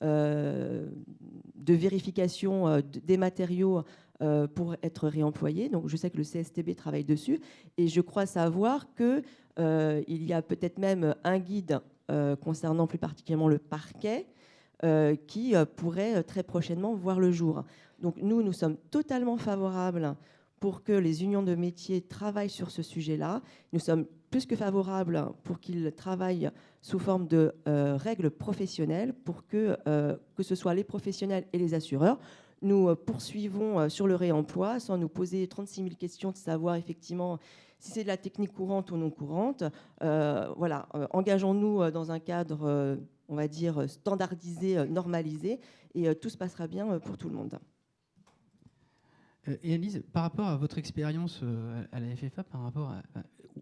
de vérification des matériaux pour être réemployés. Donc je sais que le CSTB travaille dessus et je crois savoir qu'il y a peut-être même un guide concernant plus particulièrement le parquet qui pourrait très prochainement voir le jour. Donc nous sommes totalement favorables pour que les unions de métiers travaillent sur ce sujet-là. Nous sommes plus que favorables pour qu'ils travaillent sous forme de règles professionnelles pour que ce soit les professionnels et les assureurs. Nous poursuivons sur le réemploi sans nous poser 36 000 questions de savoir effectivement si c'est de la technique courante ou non courante. Voilà, engageons-nous dans un cadre, on va dire, standardisé, normalisé, et tout se passera bien pour tout le monde. Et Annelise, par rapport à votre expérience à la FFA, par rapport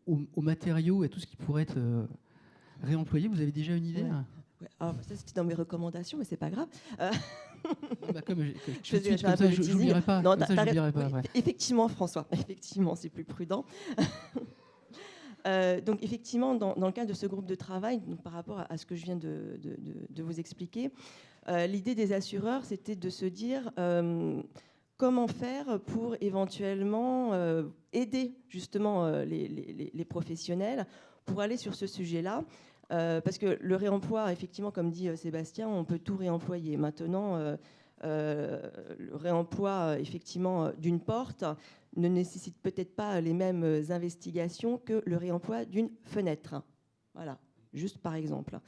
aux matériaux et tout ce qui pourrait être réemployé, vous avez déjà une idée? Ouais. Alors, ça, c'était dans mes recommandations, mais c'est pas grave. Comme je n'oublierai pas. Non, après. Effectivement, François, effectivement, c'est plus prudent. Donc, effectivement, dans le cadre de ce groupe de travail, donc, par rapport à ce que je viens de vous expliquer, l'idée des assureurs, c'était de se dire comment faire pour éventuellement aider justement les professionnels pour aller sur ce sujet-là. Parce que le réemploi, effectivement, comme dit Sébastien, on peut tout réemployer. Maintenant, le réemploi, effectivement, d'une porte ne nécessite peut-être pas les mêmes investigations que le réemploi d'une fenêtre. Voilà, juste par exemple.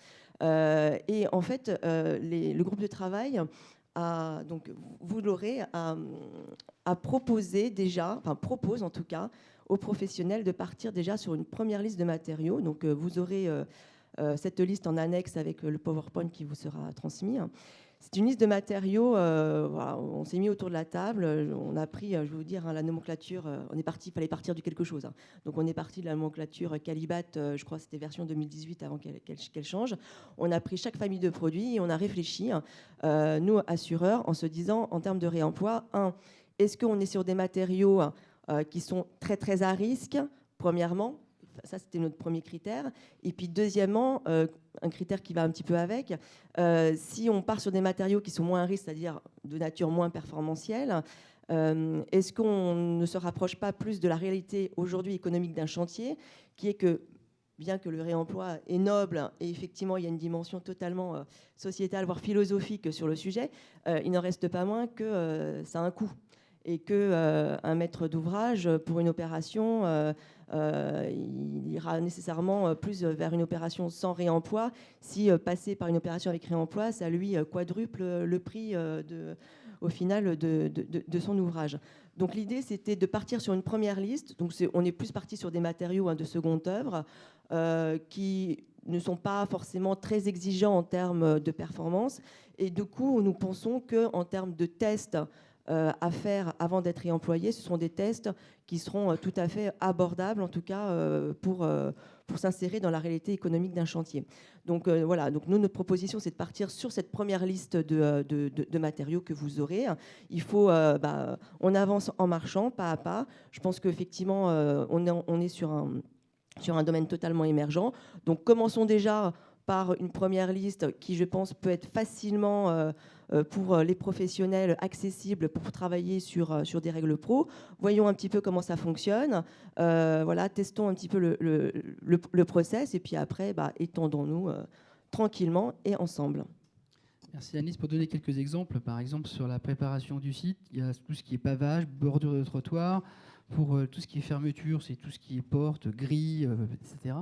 Et en fait, le groupe de travail a, donc, vous l'aurez, a proposé déjà, enfin propose en tout cas, aux professionnels de partir déjà sur une première liste de matériaux. Donc vous aurez cette liste en annexe avec le PowerPoint qui vous sera transmis. C'est une liste de matériaux. Voilà, on s'est mis autour de la table. On a pris, je vais vous dire, la nomenclature. Il fallait partir du quelque chose. Donc on est parti de la nomenclature Calibat. Je crois que c'était version 2018 avant qu'elle change. On a pris chaque famille de produits et on a réfléchi, nous assureurs, en se disant en termes de réemploi, est-ce qu'on est sur des matériaux qui sont très très à risque, premièrement? Ça, c'était notre premier critère. Et puis, deuxièmement, un critère qui va un petit peu avec, si on part sur des matériaux qui sont moins à risque, c'est-à-dire de nature moins performantielle, Est-ce qu'on ne se rapproche pas plus de la réalité aujourd'hui économique d'un chantier, qui est que, bien que le réemploi est noble, et effectivement il y a une dimension totalement sociétale, voire philosophique sur le sujet, il n'en reste pas moins que ça a un coût. Et qu'un maître d'ouvrage, pour une opération, il ira nécessairement plus vers une opération sans réemploi si passer par une opération avec réemploi, ça lui quadruple le prix au final de son ouvrage. Donc l'idée, c'était de partir sur une première liste. Donc on est plus parti sur des matériaux de seconde œuvre qui ne sont pas forcément très exigeants en termes de performance. Et du coup, nous pensons qu'en termes de tests à faire avant d'être réemployés, ce sont des tests qui seront tout à fait abordables, en tout cas pour s'insérer dans la réalité économique d'un chantier. Donc voilà, donc nous, notre proposition, c'est de partir sur cette première liste de matériaux que vous aurez. Il faut, on avance en marchant, pas à pas. Je pense qu'effectivement, on est sur un domaine totalement émergent. Donc commençons déjà par une première liste qui, je pense, peut être facilement pour les professionnels accessible pour travailler sur des règles pro. Voyons un petit peu comment ça fonctionne. Voilà, testons un petit peu le process et puis après, étendons-nous tranquillement et ensemble. Merci Anis. Pour donner quelques exemples, par exemple sur la préparation du site, il y a tout ce qui est pavage, bordure de trottoir. Pour tout ce qui est fermeture, c'est tout ce qui est porte, grille, etc.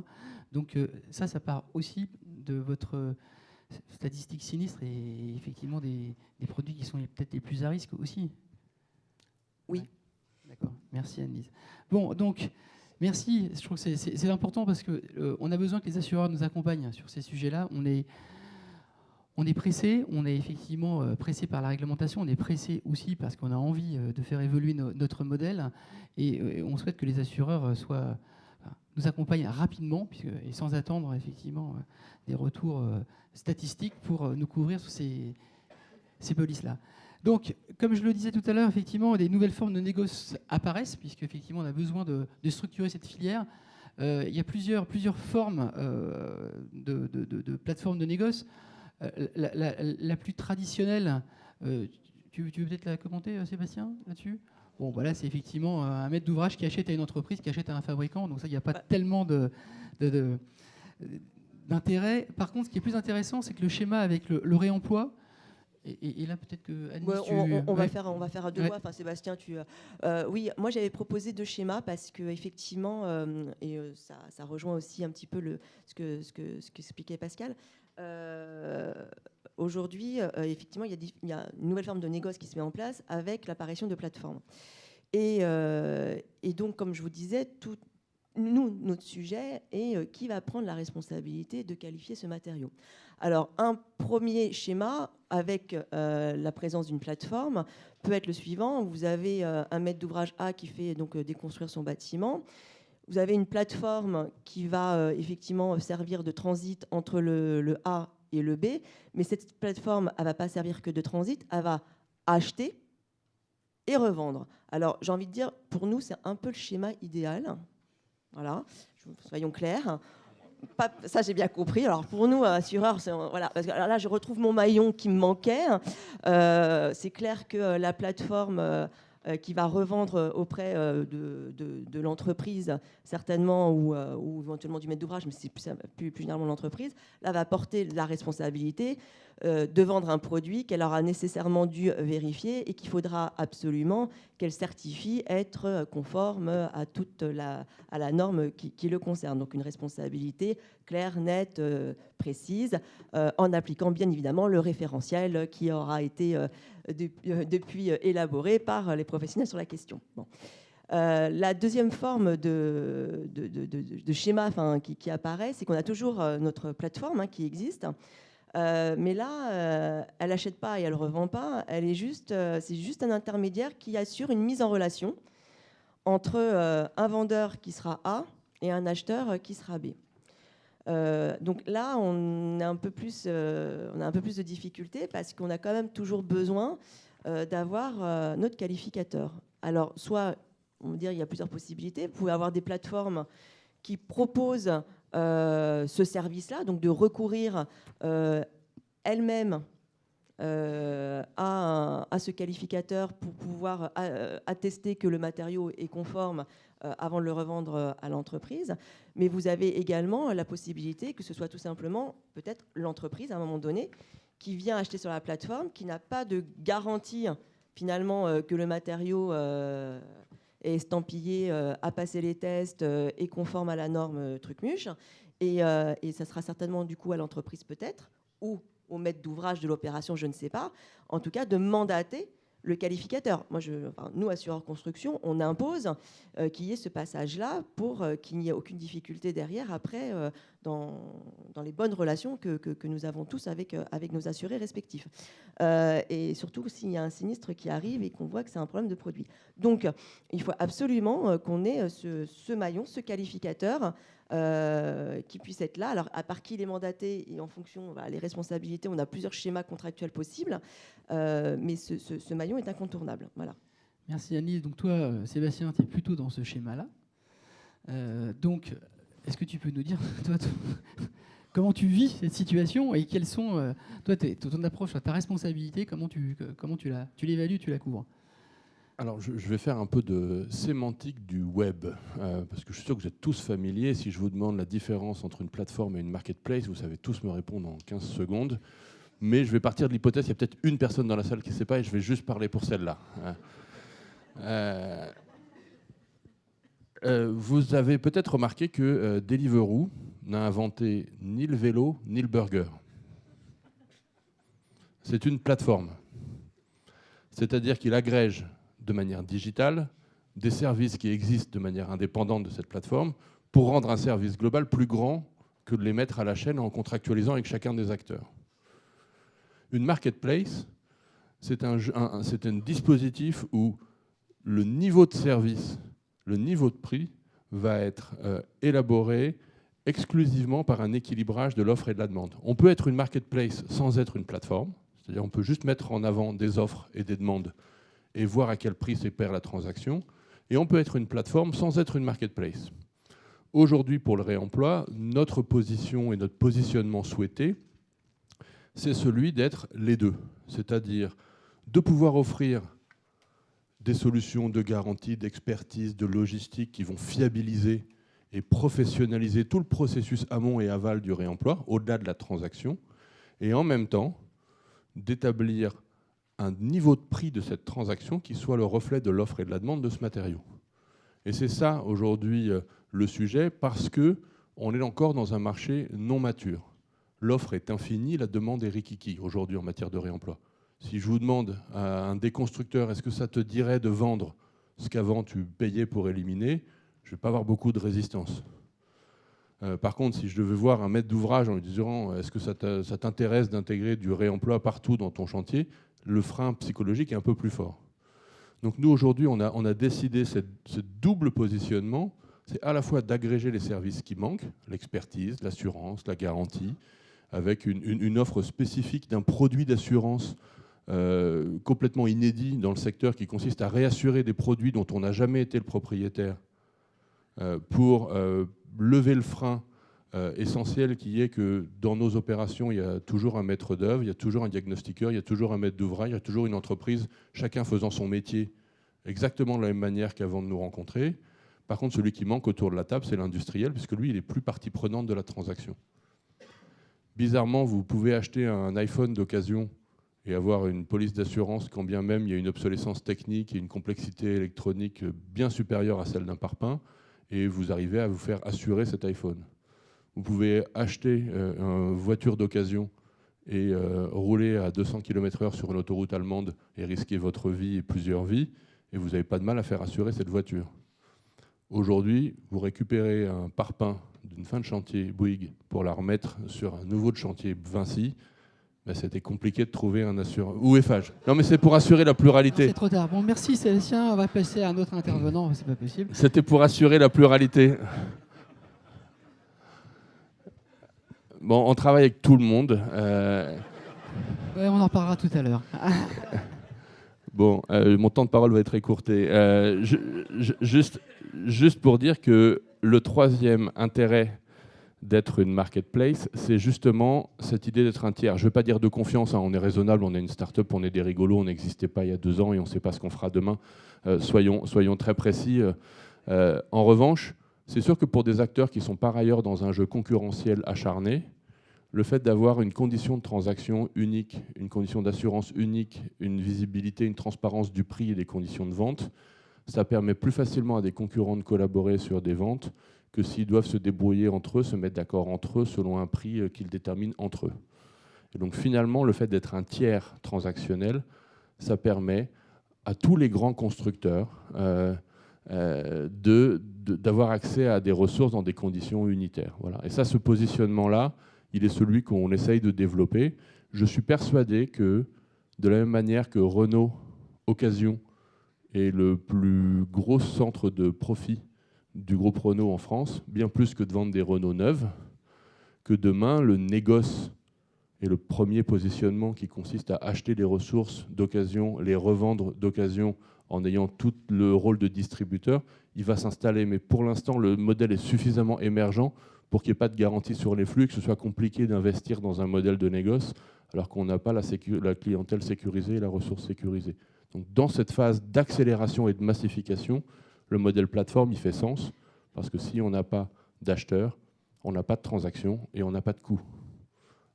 Donc ça part aussi de votre statistique sinistre et effectivement des produits qui sont peut-être les plus à risque aussi. Oui. Ouais. D'accord. Merci Anne-Lise. Bon, donc merci. Je trouve que c'est important parce qu'on a besoin que les assureurs nous accompagnent sur ces sujets-là. On est pressé, on est effectivement pressé par la réglementation, on est pressé aussi parce qu'on a envie de faire évoluer notre modèle et on souhaite que les assureurs nous accompagnent rapidement et sans attendre effectivement des retours statistiques pour nous couvrir sur ces polices-là. Donc, comme je le disais tout à l'heure, effectivement, des nouvelles formes de négoce apparaissent puisque effectivement on a besoin de structurer cette filière. Il y a plusieurs formes de plateformes de négoce. La plus traditionnelle, tu veux peut-être la commenter, Sébastien, là-dessus ? Bon, voilà, c'est effectivement un maître d'ouvrage qui achète à une entreprise, qui achète à un fabricant. Donc ça, il n'y a pas tellement d'intérêt. Par contre, ce qui est plus intéressant, c'est que le schéma avec le réemploi, et là peut-être que Anis, on va faire à deux voix. Enfin, Sébastien, oui, moi j'avais proposé deux schémas parce que effectivement, ça rejoint aussi un petit peu ce qu'expliquait Pascal. Aujourd'hui, effectivement, il y a une nouvelle forme de négoce qui se met en place avec l'apparition de plateformes. Et donc, comme je vous disais, notre sujet est qui va prendre la responsabilité de qualifier ce matériau. Alors, un premier schéma avec la présence d'une plateforme peut être le suivant. Vous avez un maître d'ouvrage A qui fait donc déconstruire son bâtiment. Vous avez une plateforme qui va effectivement servir de transit entre le A et le B, mais cette plateforme, elle ne va pas servir que de transit, elle va acheter et revendre. Alors, j'ai envie de dire, pour nous, c'est un peu le schéma idéal. Voilà, soyons clairs. Ça, j'ai bien compris. Alors, pour nous, assureurs, voilà, parce que là, je retrouve mon maillon qui me manquait. C'est clair que la plateforme qui va revendre auprès de l'entreprise, certainement, ou éventuellement du maître d'ouvrage, mais c'est plus généralement l'entreprise, là, va porter la responsabilité de vendre un produit qu'elle aura nécessairement dû vérifier et qu'il faudra absolument qu'elle certifie être conforme à toute la norme qui le concerne. Donc une responsabilité claire, nette, précise, en appliquant bien évidemment le référentiel qui aura été depuis élaboré par les professionnels sur la question. Bon. La deuxième forme de schéma qui apparaît, c'est qu'on a toujours notre plateforme qui existe. Mais là, elle n'achète pas et elle ne revend pas. C'est juste un intermédiaire qui assure une mise en relation entre un vendeur qui sera A et un acheteur qui sera B. Donc là, on a un peu plus de difficultés parce qu'on a quand même toujours besoin d'avoir notre qualificateur. Alors, soit, on va dire, il y a plusieurs possibilités. Vous pouvez avoir des plateformes qui proposent ce service-là, donc de recourir elles-mêmes à ce qualificateur pour pouvoir attester que le matériau est conforme avant de le revendre à l'entreprise. Mais vous avez également la possibilité que ce soit tout simplement peut-être l'entreprise à un moment donné qui vient acheter sur la plateforme, qui n'a pas de garantie finalement que le matériau est estampillé, a passé les tests, est conforme à la norme Trucmuche. Et ça sera certainement du coup à l'entreprise peut-être, ou au maître d'ouvrage de l'opération, je ne sais pas, en tout cas de mandater le qualificateur. Nous, assureurs construction, on impose qu'il y ait ce passage-là pour qu'il n'y ait aucune difficulté derrière, après, dans les bonnes relations que nous avons tous avec nos assurés respectifs. Et surtout s'il y a un sinistre qui arrive et qu'on voit que c'est un problème de produit. Donc, il faut absolument qu'on ait ce maillon, ce qualificateur, qui puisse être là. Alors, à part qui il est mandaté et en fonction les responsabilités, on a plusieurs schémas contractuels possibles, mais ce maillon est incontournable. Voilà. Merci Annie. Donc toi, Sébastien, tu es plutôt dans ce schéma-là. Donc, est-ce que tu peux nous dire, toi, comment tu vis cette situation et quelles sont, toi, ton approche, ta responsabilité, comment tu l'évalues, tu la couvres? Alors, je vais faire un peu de sémantique du web, parce que je suis sûr que vous êtes tous familiers. Si je vous demande la différence entre une plateforme et une marketplace, vous savez tous me répondre en 15 secondes. Mais je vais partir de l'hypothèse, il y a peut-être une personne dans la salle qui ne sait pas, et je vais juste parler pour celle-là. Vous avez peut-être remarqué que Deliveroo n'a inventé ni le vélo, ni le burger. C'est une plateforme. C'est-à-dire qu'il agrège de manière digitale des services qui existent de manière indépendante de cette plateforme pour rendre un service global plus grand que de les mettre à la chaîne en contractualisant avec chacun des acteurs. Une marketplace, c'est un dispositif où le niveau de service, le niveau de prix va être élaboré exclusivement par un équilibrage de l'offre et de la demande. On peut être une marketplace sans être une plateforme, c'est-à-dire on peut juste mettre en avant des offres et des demandes et voir à quel prix s'opère la transaction. Et on peut être une plateforme sans être une marketplace. Aujourd'hui, pour le réemploi, notre position et notre positionnement souhaité, c'est celui d'être les deux. C'est-à-dire de pouvoir offrir des solutions de garantie, d'expertise, de logistique qui vont fiabiliser et professionnaliser tout le processus amont et aval du réemploi, au-delà de la transaction, et en même temps d'établir un niveau de prix de cette transaction qui soit le reflet de l'offre et de la demande de ce matériau. Et c'est ça aujourd'hui le sujet, parce qu'on est encore dans un marché non mature. L'offre est infinie, la demande est rikiki aujourd'hui en matière de réemploi. Si je vous demande à un déconstructeur, est-ce que ça te dirait de vendre ce qu'avant tu payais pour éliminer, je ne vais pas avoir beaucoup de résistance. Par contre, si je devais voir un maître d'ouvrage en lui disant est-ce que ça t'intéresse d'intégrer du réemploi partout dans ton chantier, le frein psychologique est un peu plus fort. Donc nous, aujourd'hui, on a décidé ce double positionnement, c'est à la fois d'agréger les services qui manquent, l'expertise, l'assurance, la garantie, avec une offre spécifique d'un produit d'assurance complètement inédit dans le secteur qui consiste à réassurer des produits dont on n'a jamais été le propriétaire pour lever le frein essentiel qui est que dans nos opérations, il y a toujours un maître d'œuvre, il y a toujours un diagnostiqueur, il y a toujours un maître d'ouvrage, il y a toujours une entreprise, chacun faisant son métier exactement de la même manière qu'avant de nous rencontrer. Par contre, celui qui manque autour de la table, c'est l'industriel, puisque lui, il est plus partie prenante de la transaction. Bizarrement, vous pouvez acheter un iPhone d'occasion et avoir une police d'assurance quand bien même il y a une obsolescence technique et une complexité électronique bien supérieure à celle d'un parpaing, et vous arrivez à vous faire assurer cet iPhone. Vous pouvez acheter une voiture d'occasion et rouler à 200 km/h sur une autoroute allemande et risquer votre vie et plusieurs vies, et vous n'avez pas de mal à faire assurer cette voiture. Aujourd'hui, vous récupérez un parpaing d'une fin de chantier Bouygues pour la remettre sur un nouveau de chantier Vinci, ben c'était compliqué de trouver un assureur. Ou Eiffage. Non, mais c'est pour assurer la pluralité. C'est trop tard. Bon, merci Sébastien. On va passer à un autre intervenant. C'est pas possible. C'était pour assurer la pluralité. Bon, on travaille avec tout le monde. Ouais, on en reparlera tout à l'heure. Bon, mon temps de parole va être écourté. Juste pour dire que le troisième intérêt d'être une marketplace, c'est justement cette idée d'être un tiers. Je ne veux pas dire de confiance, hein, on est raisonnable, on est une start-up, on est des rigolos, on n'existait pas il y a 2 ans et on ne sait pas ce qu'on fera demain. Soyons très précis. En revanche, c'est sûr que pour des acteurs qui sont par ailleurs dans un jeu concurrentiel acharné, le fait d'avoir une condition de transaction unique, une condition d'assurance unique, une visibilité, une transparence du prix et des conditions de vente, ça permet plus facilement à des concurrents de collaborer sur des ventes que s'ils doivent se débrouiller entre eux, se mettre d'accord entre eux selon un prix qu'ils déterminent entre eux. Et donc finalement, le fait d'être un tiers transactionnel, ça permet à tous les grands constructeurs d'avoir accès à des ressources dans des conditions unitaires. Voilà. Et ça, ce positionnement-là, il est celui qu'on essaye de développer. Je suis persuadé que, de la même manière que Renault Occasion est le plus gros centre de profit du groupe Renault en France, bien plus que de vendre des Renault neuves, que demain, le négoce et le premier positionnement qui consiste à acheter des ressources d'occasion, les revendre d'occasion en ayant tout le rôle de distributeur, il va s'installer. Mais pour l'instant, le modèle est suffisamment émergent pour qu'il n'y ait pas de garantie sur les flux, que ce soit compliqué d'investir dans un modèle de négoce, alors qu'on n'a pas la clientèle sécurisée et la ressource sécurisée. Donc dans cette phase d'accélération et de massification, le modèle plateforme, il fait sens, parce que si on n'a pas d'acheteurs, on n'a pas de transactions et on n'a pas de coûts.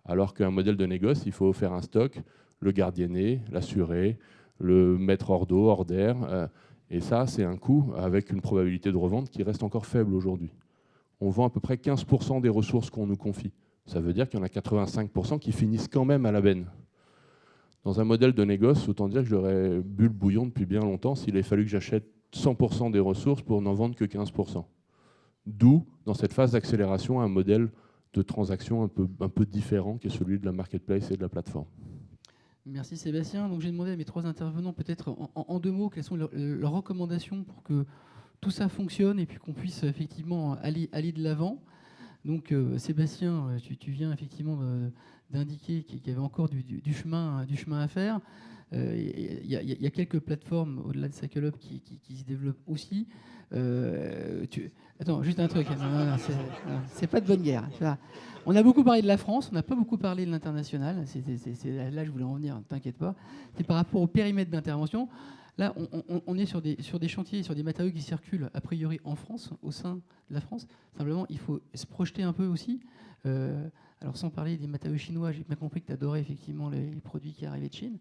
Alors qu'un modèle de négoce, il faut faire un stock, le gardienner, l'assurer, le mettre hors d'eau, hors d'air. Et ça, c'est un coût avec une probabilité de revente qui reste encore faible aujourd'hui. On vend à peu près 15% des ressources qu'on nous confie. Ça veut dire qu'il y en a 85% qui finissent quand même à la benne. Dans un modèle de négoce, autant dire que j'aurais bu le bouillon depuis bien longtemps s'il avait fallu que j'achète 100% des ressources pour n'en vendre que 15%. D'où, dans cette phase d'accélération, un modèle de transaction un peu différent qui est celui de la marketplace et de la plateforme. Merci Sébastien. Donc j'ai demandé à mes 3 intervenants, peut-être en 2 mots, quelles sont leurs recommandations pour que tout ça fonctionne et puis qu'on puisse effectivement aller de l'avant. Donc Sébastien, tu viens effectivement d'indiquer qu'il y avait encore du chemin à faire. Il y a quelques plateformes au-delà de CycleUp qui se développent aussi. Attends, juste un truc. Non, c'est pas de bonne guerre. On a beaucoup parlé de la France, on n'a pas beaucoup parlé de l'international. Là, je voulais en venir, ne t'inquiète pas. C'est par rapport au périmètre d'intervention. Là, on est sur des chantiers, sur des matériaux qui circulent a priori en France, au sein de la France. Simplement, il faut se projeter un peu aussi. Alors, sans parler des matériaux chinois, j'ai bien compris que tu adorais effectivement les produits qui arrivaient de Chine.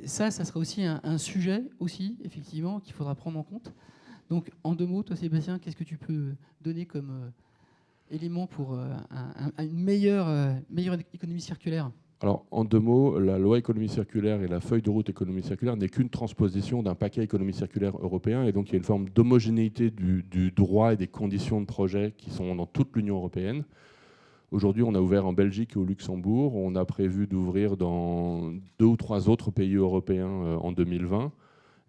Ça sera aussi un sujet aussi, effectivement, qu'il faudra prendre en compte. Donc, en 2 mots, toi, Sébastien, qu'est-ce que tu peux donner comme élément pour une meilleure économie circulaire ? Alors, en 2 mots, la loi économie circulaire et la feuille de route économie circulaire n'est qu'une transposition d'un paquet économie circulaire européen. Et donc, il y a une forme d'homogénéité du droit et des conditions de projet qui sont dans toute l'Union européenne. Aujourd'hui, on a ouvert en Belgique et au Luxembourg. On a prévu d'ouvrir dans 2 ou 3 autres pays européens en 2020.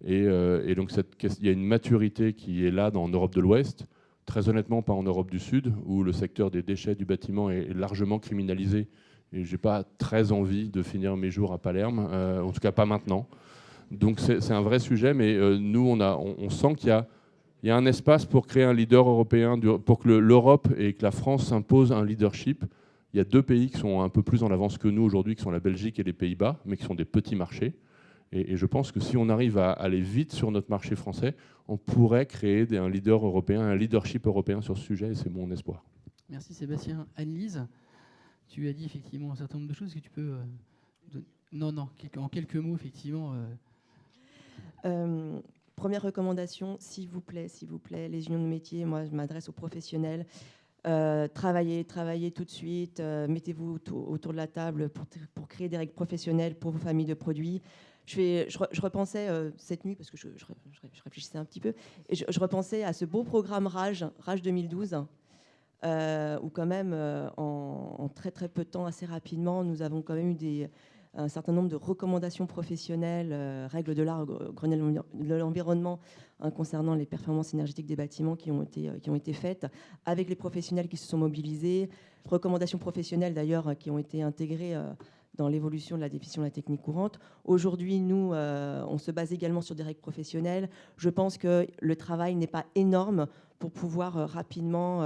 Et donc, il y a une maturité qui est là en Europe de l'Ouest. Très honnêtement, pas en Europe du Sud, où le secteur des déchets du bâtiment est largement criminalisé. Et je n'ai pas très envie de finir mes jours à Palerme, en tout cas pas maintenant. Donc c'est un vrai sujet, mais nous, on sent qu'il y a un espace pour créer un leader européen, pour que l'Europe et que la France s'imposent un leadership. Il y a 2 pays qui sont un peu plus en avance que nous aujourd'hui, qui sont la Belgique et les Pays-Bas, mais qui sont des petits marchés. Et je pense que si on arrive à aller vite sur notre marché français, on pourrait créer un leader européen, un leadership européen sur ce sujet, et c'est mon espoir. Merci Sébastien. Anne-Lise, tu as dit effectivement un certain nombre de choses que tu peux... Non, en quelques mots, effectivement. Première recommandation, s'il vous plaît, les unions de métiers, moi je m'adresse aux professionnels. Travaillez tout de suite, mettez-vous autour de la table pour créer des règles professionnelles pour vos familles de produits. Je repensais cette nuit, parce que je réfléchissais un petit peu, et je repensais à ce beau programme Rage 2012, où quand même, en très très peu de temps, assez rapidement, nous avons quand même eu un certain nombre de recommandations professionnelles, règles de l'art, Grenelle de l'environnement, concernant les performances énergétiques des bâtiments qui ont été faites, avec les professionnels qui se sont mobilisés, recommandations professionnelles d'ailleurs qui ont été intégrées dans l'évolution de la définition de la technique courante. Aujourd'hui, nous, on se base également sur des règles professionnelles. Je pense que le travail n'est pas énorme pour pouvoir rapidement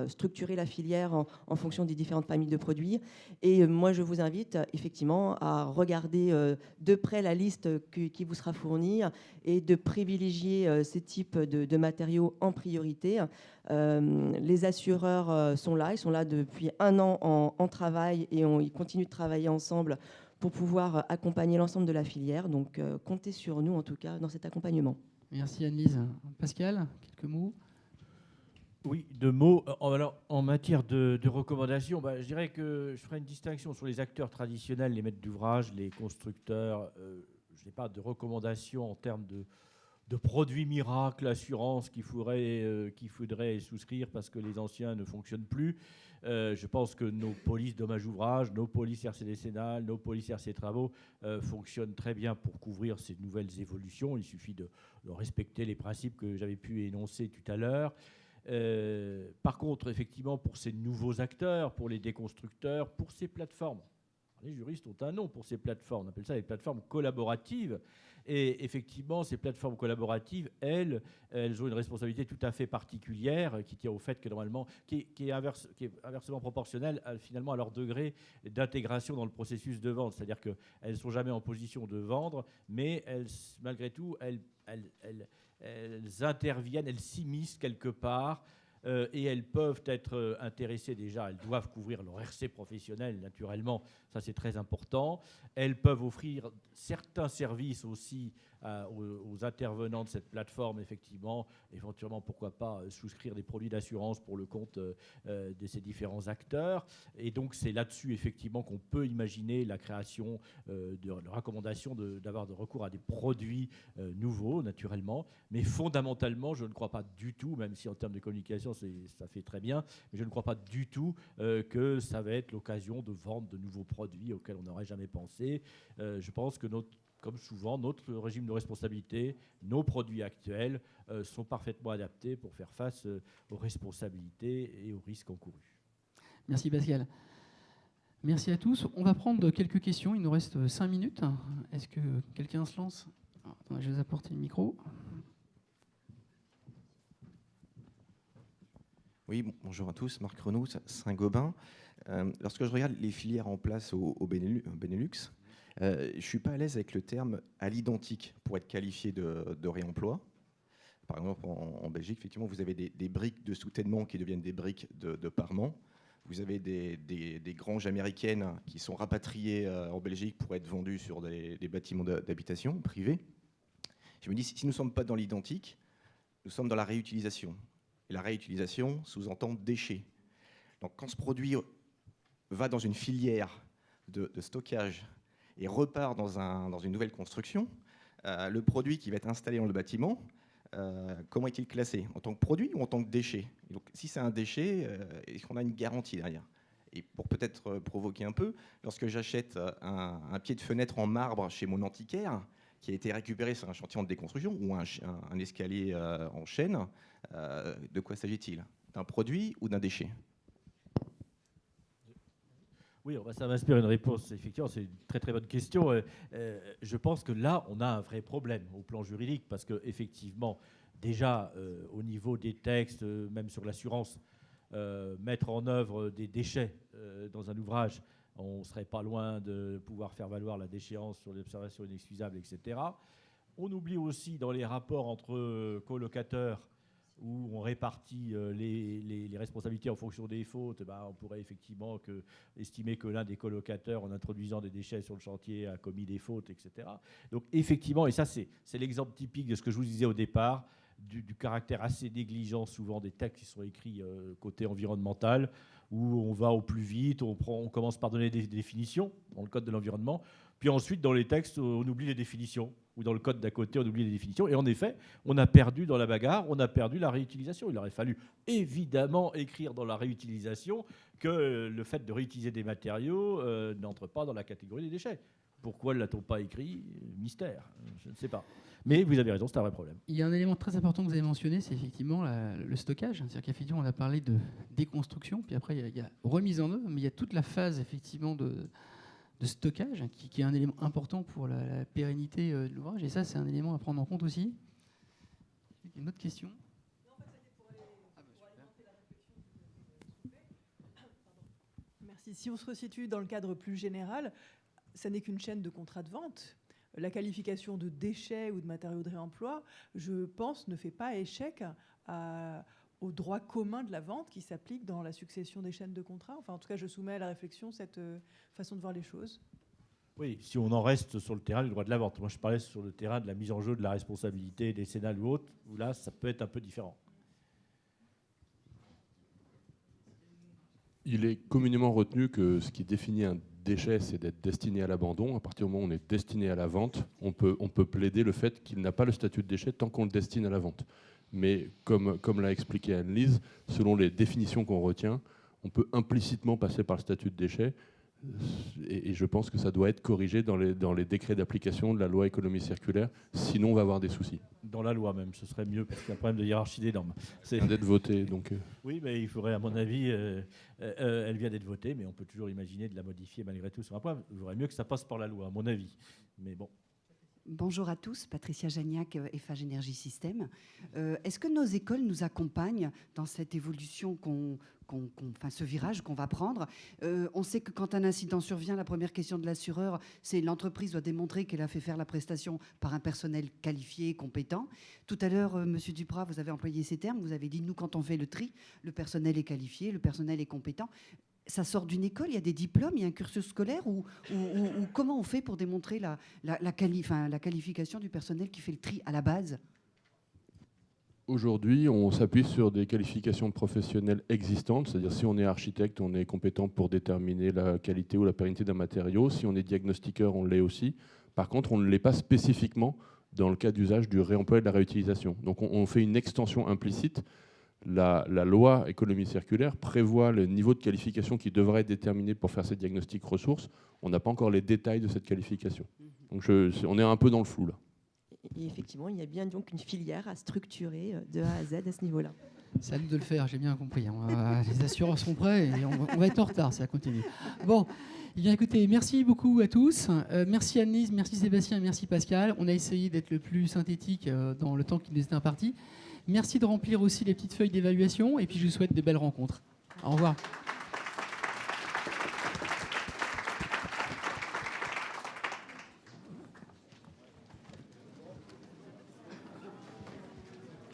structurer la filière en fonction des différentes familles de produits. Et moi, je vous invite effectivement à regarder de près la liste qui vous sera fournie et de privilégier ces types de matériaux en priorité. Les assureurs sont là, ils sont là depuis 1 an en travail et ils continuent de travailler ensemble pour pouvoir accompagner l'ensemble de la filière. Donc, comptez sur nous, en tout cas, dans cet accompagnement. Merci Anne-Lise. Pascal, quelques mots? Oui, 2 mots. Alors, en matière de recommandations, je dirais que je ferai une distinction sur les acteurs traditionnels, les maîtres d'ouvrage, les constructeurs. Je n'ai pas de recommandations en termes de produits miracles, assurances qu'il faudrait souscrire parce que les anciens ne fonctionnent plus. Je pense que nos polices dommages ouvrages, nos polices RC décennales, nos polices RC travaux fonctionnent très bien pour couvrir ces nouvelles évolutions. Il suffit de respecter les principes que j'avais pu énoncer tout à l'heure. Par contre, effectivement, pour ces nouveaux acteurs, pour les déconstructeurs, pour ces plateformes, les juristes ont un nom pour ces plateformes, on appelle ça les plateformes collaboratives. Et effectivement, ces plateformes collaboratives, elles ont une responsabilité tout à fait particulière qui tient au fait que normalement, qui est inversement proportionnelle finalement à leur degré d'intégration dans le processus de vente. C'est-à-dire qu'elles ne sont jamais en position de vendre, mais malgré tout, elles interviennent, elles s'immiscent quelque part. Et elles peuvent être intéressées déjà, elles doivent couvrir leur RC professionnel naturellement, ça c'est très important. Elles peuvent offrir certains services aussi aux intervenants de cette plateforme, effectivement, éventuellement pourquoi pas souscrire des produits d'assurance pour le compte de ces différents acteurs. Et donc c'est là-dessus effectivement qu'on peut imaginer la création de recommandations d'avoir de recours à des produits nouveaux naturellement, mais fondamentalement je ne crois pas du tout, même si en termes de communication ça fait très bien, mais je ne crois pas du tout que ça va être l'occasion de vendre de nouveaux produits auxquels on n'aurait jamais pensé. Je pense que comme souvent, notre régime de responsabilité, nos produits actuels sont parfaitement adaptés pour faire face aux responsabilités et aux risques encourus. Merci Pascal. Merci à tous. On va prendre quelques questions. Il nous reste 5 minutes. Est-ce que quelqu'un se lance? Attendez, je vais vous apporter le micro. Oui, bonjour à tous. Marc Renaud, Saint-Gobain. Lorsque je regarde les filières en place au Benelux, je ne suis pas à l'aise avec le terme « à l'identique » pour être qualifié de réemploi. Par exemple, en Belgique, effectivement, vous avez des briques de soutènement qui deviennent des briques de parement. Vous avez des granges américaines qui sont rapatriées en Belgique pour être vendues sur des bâtiments d'habitation privés. Je me dis, si nous ne sommes pas dans l'identique, nous sommes dans la réutilisation. Et la réutilisation sous-entend déchets. Donc quand ce produit va dans une filière de stockage et repart dans une nouvelle construction, le produit qui va être installé dans le bâtiment, comment est-il classé? En tant que produit ou en tant que déchet? Et donc, si c'est un déchet, est-ce qu'on a une garantie derrière? Et pour peut-être provoquer un peu, lorsque j'achète un pied de fenêtre en marbre chez mon antiquaire, qui a été récupéré sur un chantier de déconstruction ou un escalier en chaîne, de quoi s'agit-il? D'un produit ou d'un déchet? Oui, ça m'inspire une réponse. Effectivement, c'est une très très bonne question. Je pense que là, on a un vrai problème au plan juridique parce qu'effectivement, déjà, au niveau des textes, même sur l'assurance, mettre en œuvre des déchets dans un ouvrage, on ne serait pas loin de pouvoir faire valoir la déchéance sur l'observation inexcusable, etc. On oublie aussi dans les rapports entre colocateurs où on répartit les responsabilités en fonction des fautes, on pourrait effectivement estimer que l'un des colocataires, en introduisant des déchets sur le chantier, a commis des fautes, etc. Donc effectivement, et ça c'est l'exemple typique de ce que je vous disais au départ, du caractère assez négligent souvent des textes qui sont écrits côté environnemental, où on va au plus vite, on commence par donner des définitions dans le code de l'environnement, puis ensuite dans les textes on oublie les définitions, ou dans le code d'à côté on oublie les définitions, et en effet on a perdu dans la bagarre, on a perdu la réutilisation. Il aurait fallu évidemment écrire dans la réutilisation que le fait de réutiliser des matériaux n'entre pas dans la catégorie des déchets. Pourquoi ne l'a-t-on pas écrit? Mystère, je ne sais pas. Mais vous avez raison, c'est un vrai problème. Il y a un élément très important que vous avez mentionné, c'est effectivement le stockage. C'est-à-dire qu'effectivement, on a parlé de déconstruction, puis après, il y a remise en œuvre, mais il y a toute la phase effectivement de stockage qui est un élément important pour la pérennité de l'ouvrage. Et ça, c'est un élément à prendre en compte aussi. Une autre question? Si on se resitue dans le cadre plus général, ça n'est qu'une chaîne de contrats de vente. La qualification de déchets ou de matériaux de réemploi, je pense, ne fait pas échec au droit commun de la vente qui s'applique dans la succession des chaînes de contrats. Enfin, en tout cas, je soumets à la réflexion cette façon de voir les choses. Oui, si on en reste sur le terrain du droit de la vente. Moi, je parlais sur le terrain de la mise en jeu de la responsabilité décennale ou autre, où là, ça peut être un peu différent. Il est communément retenu que ce qui définit un déchet, c'est d'être destiné à l'abandon. À partir du moment où on est destiné à la vente, on peut plaider le fait qu'il n'a pas le statut de déchet tant qu'on le destine à la vente. Mais comme l'a expliqué Anne-Lise, selon les définitions qu'on retient, on peut implicitement passer par le statut de déchet. Et je pense que ça doit être corrigé dans les décrets d'application de la loi économie circulaire, sinon on va avoir des soucis. Dans la loi même, ce serait mieux, parce qu'il y a un problème de hiérarchie des normes. Ça vient d'être voté, donc... Oui, mais il faudrait, à mon avis, elle vient d'être votée, mais on peut toujours imaginer de la modifier malgré tout sur un point. Il vaudrait mieux que ça passe par la loi, à mon avis. Mais bon. Bonjour à tous, Patricia Jagnac, Eiffage Énergie Système. Est-ce que nos écoles nous accompagnent dans cette évolution enfin, ce virage qu'on va prendre? On sait que quand un incident survient, la première question de l'assureur, c'est l'entreprise doit démontrer qu'elle a fait faire la prestation par un personnel qualifié, compétent. Tout à l'heure, Monsieur Duprat, vous avez employé ces termes, vous avez dit, nous, quand on fait le tri, le personnel est qualifié, le personnel est compétent. Ça sort d'une école, il y a des diplômes, il y a un cursus scolaire, ou comment on fait pour démontrer la qualification du personnel qui fait le tri à la base? Aujourd'hui, on s'appuie sur des qualifications professionnelles existantes, c'est-à-dire si on est architecte, on est compétent pour déterminer la qualité ou la pérennité d'un matériau. Si on est diagnostiqueur, on l'est aussi. Par contre, on ne l'est pas spécifiquement dans le cas d'usage du réemploi et de la réutilisation. Donc on fait une extension implicite. La loi économie circulaire prévoit le niveau de qualification qui devrait être déterminé pour faire ces diagnostics ressources. On n'a pas encore les détails de cette qualification. Donc on est un peu dans le flou là. Et effectivement, il y a bien donc une filière à structurer de A à Z à ce niveau-là. C'est à nous de le faire, j'ai bien compris. Les assureurs sont prêts et on va être en retard, ça continue. Bon, eh bien, écoutez, merci beaucoup à tous. Merci Anne-Lise, merci Sébastien, merci Pascal. On a essayé d'être le plus synthétique dans le temps qui nous est imparti. Merci de remplir aussi les petites feuilles d'évaluation et puis je vous souhaite de belles rencontres. Au revoir.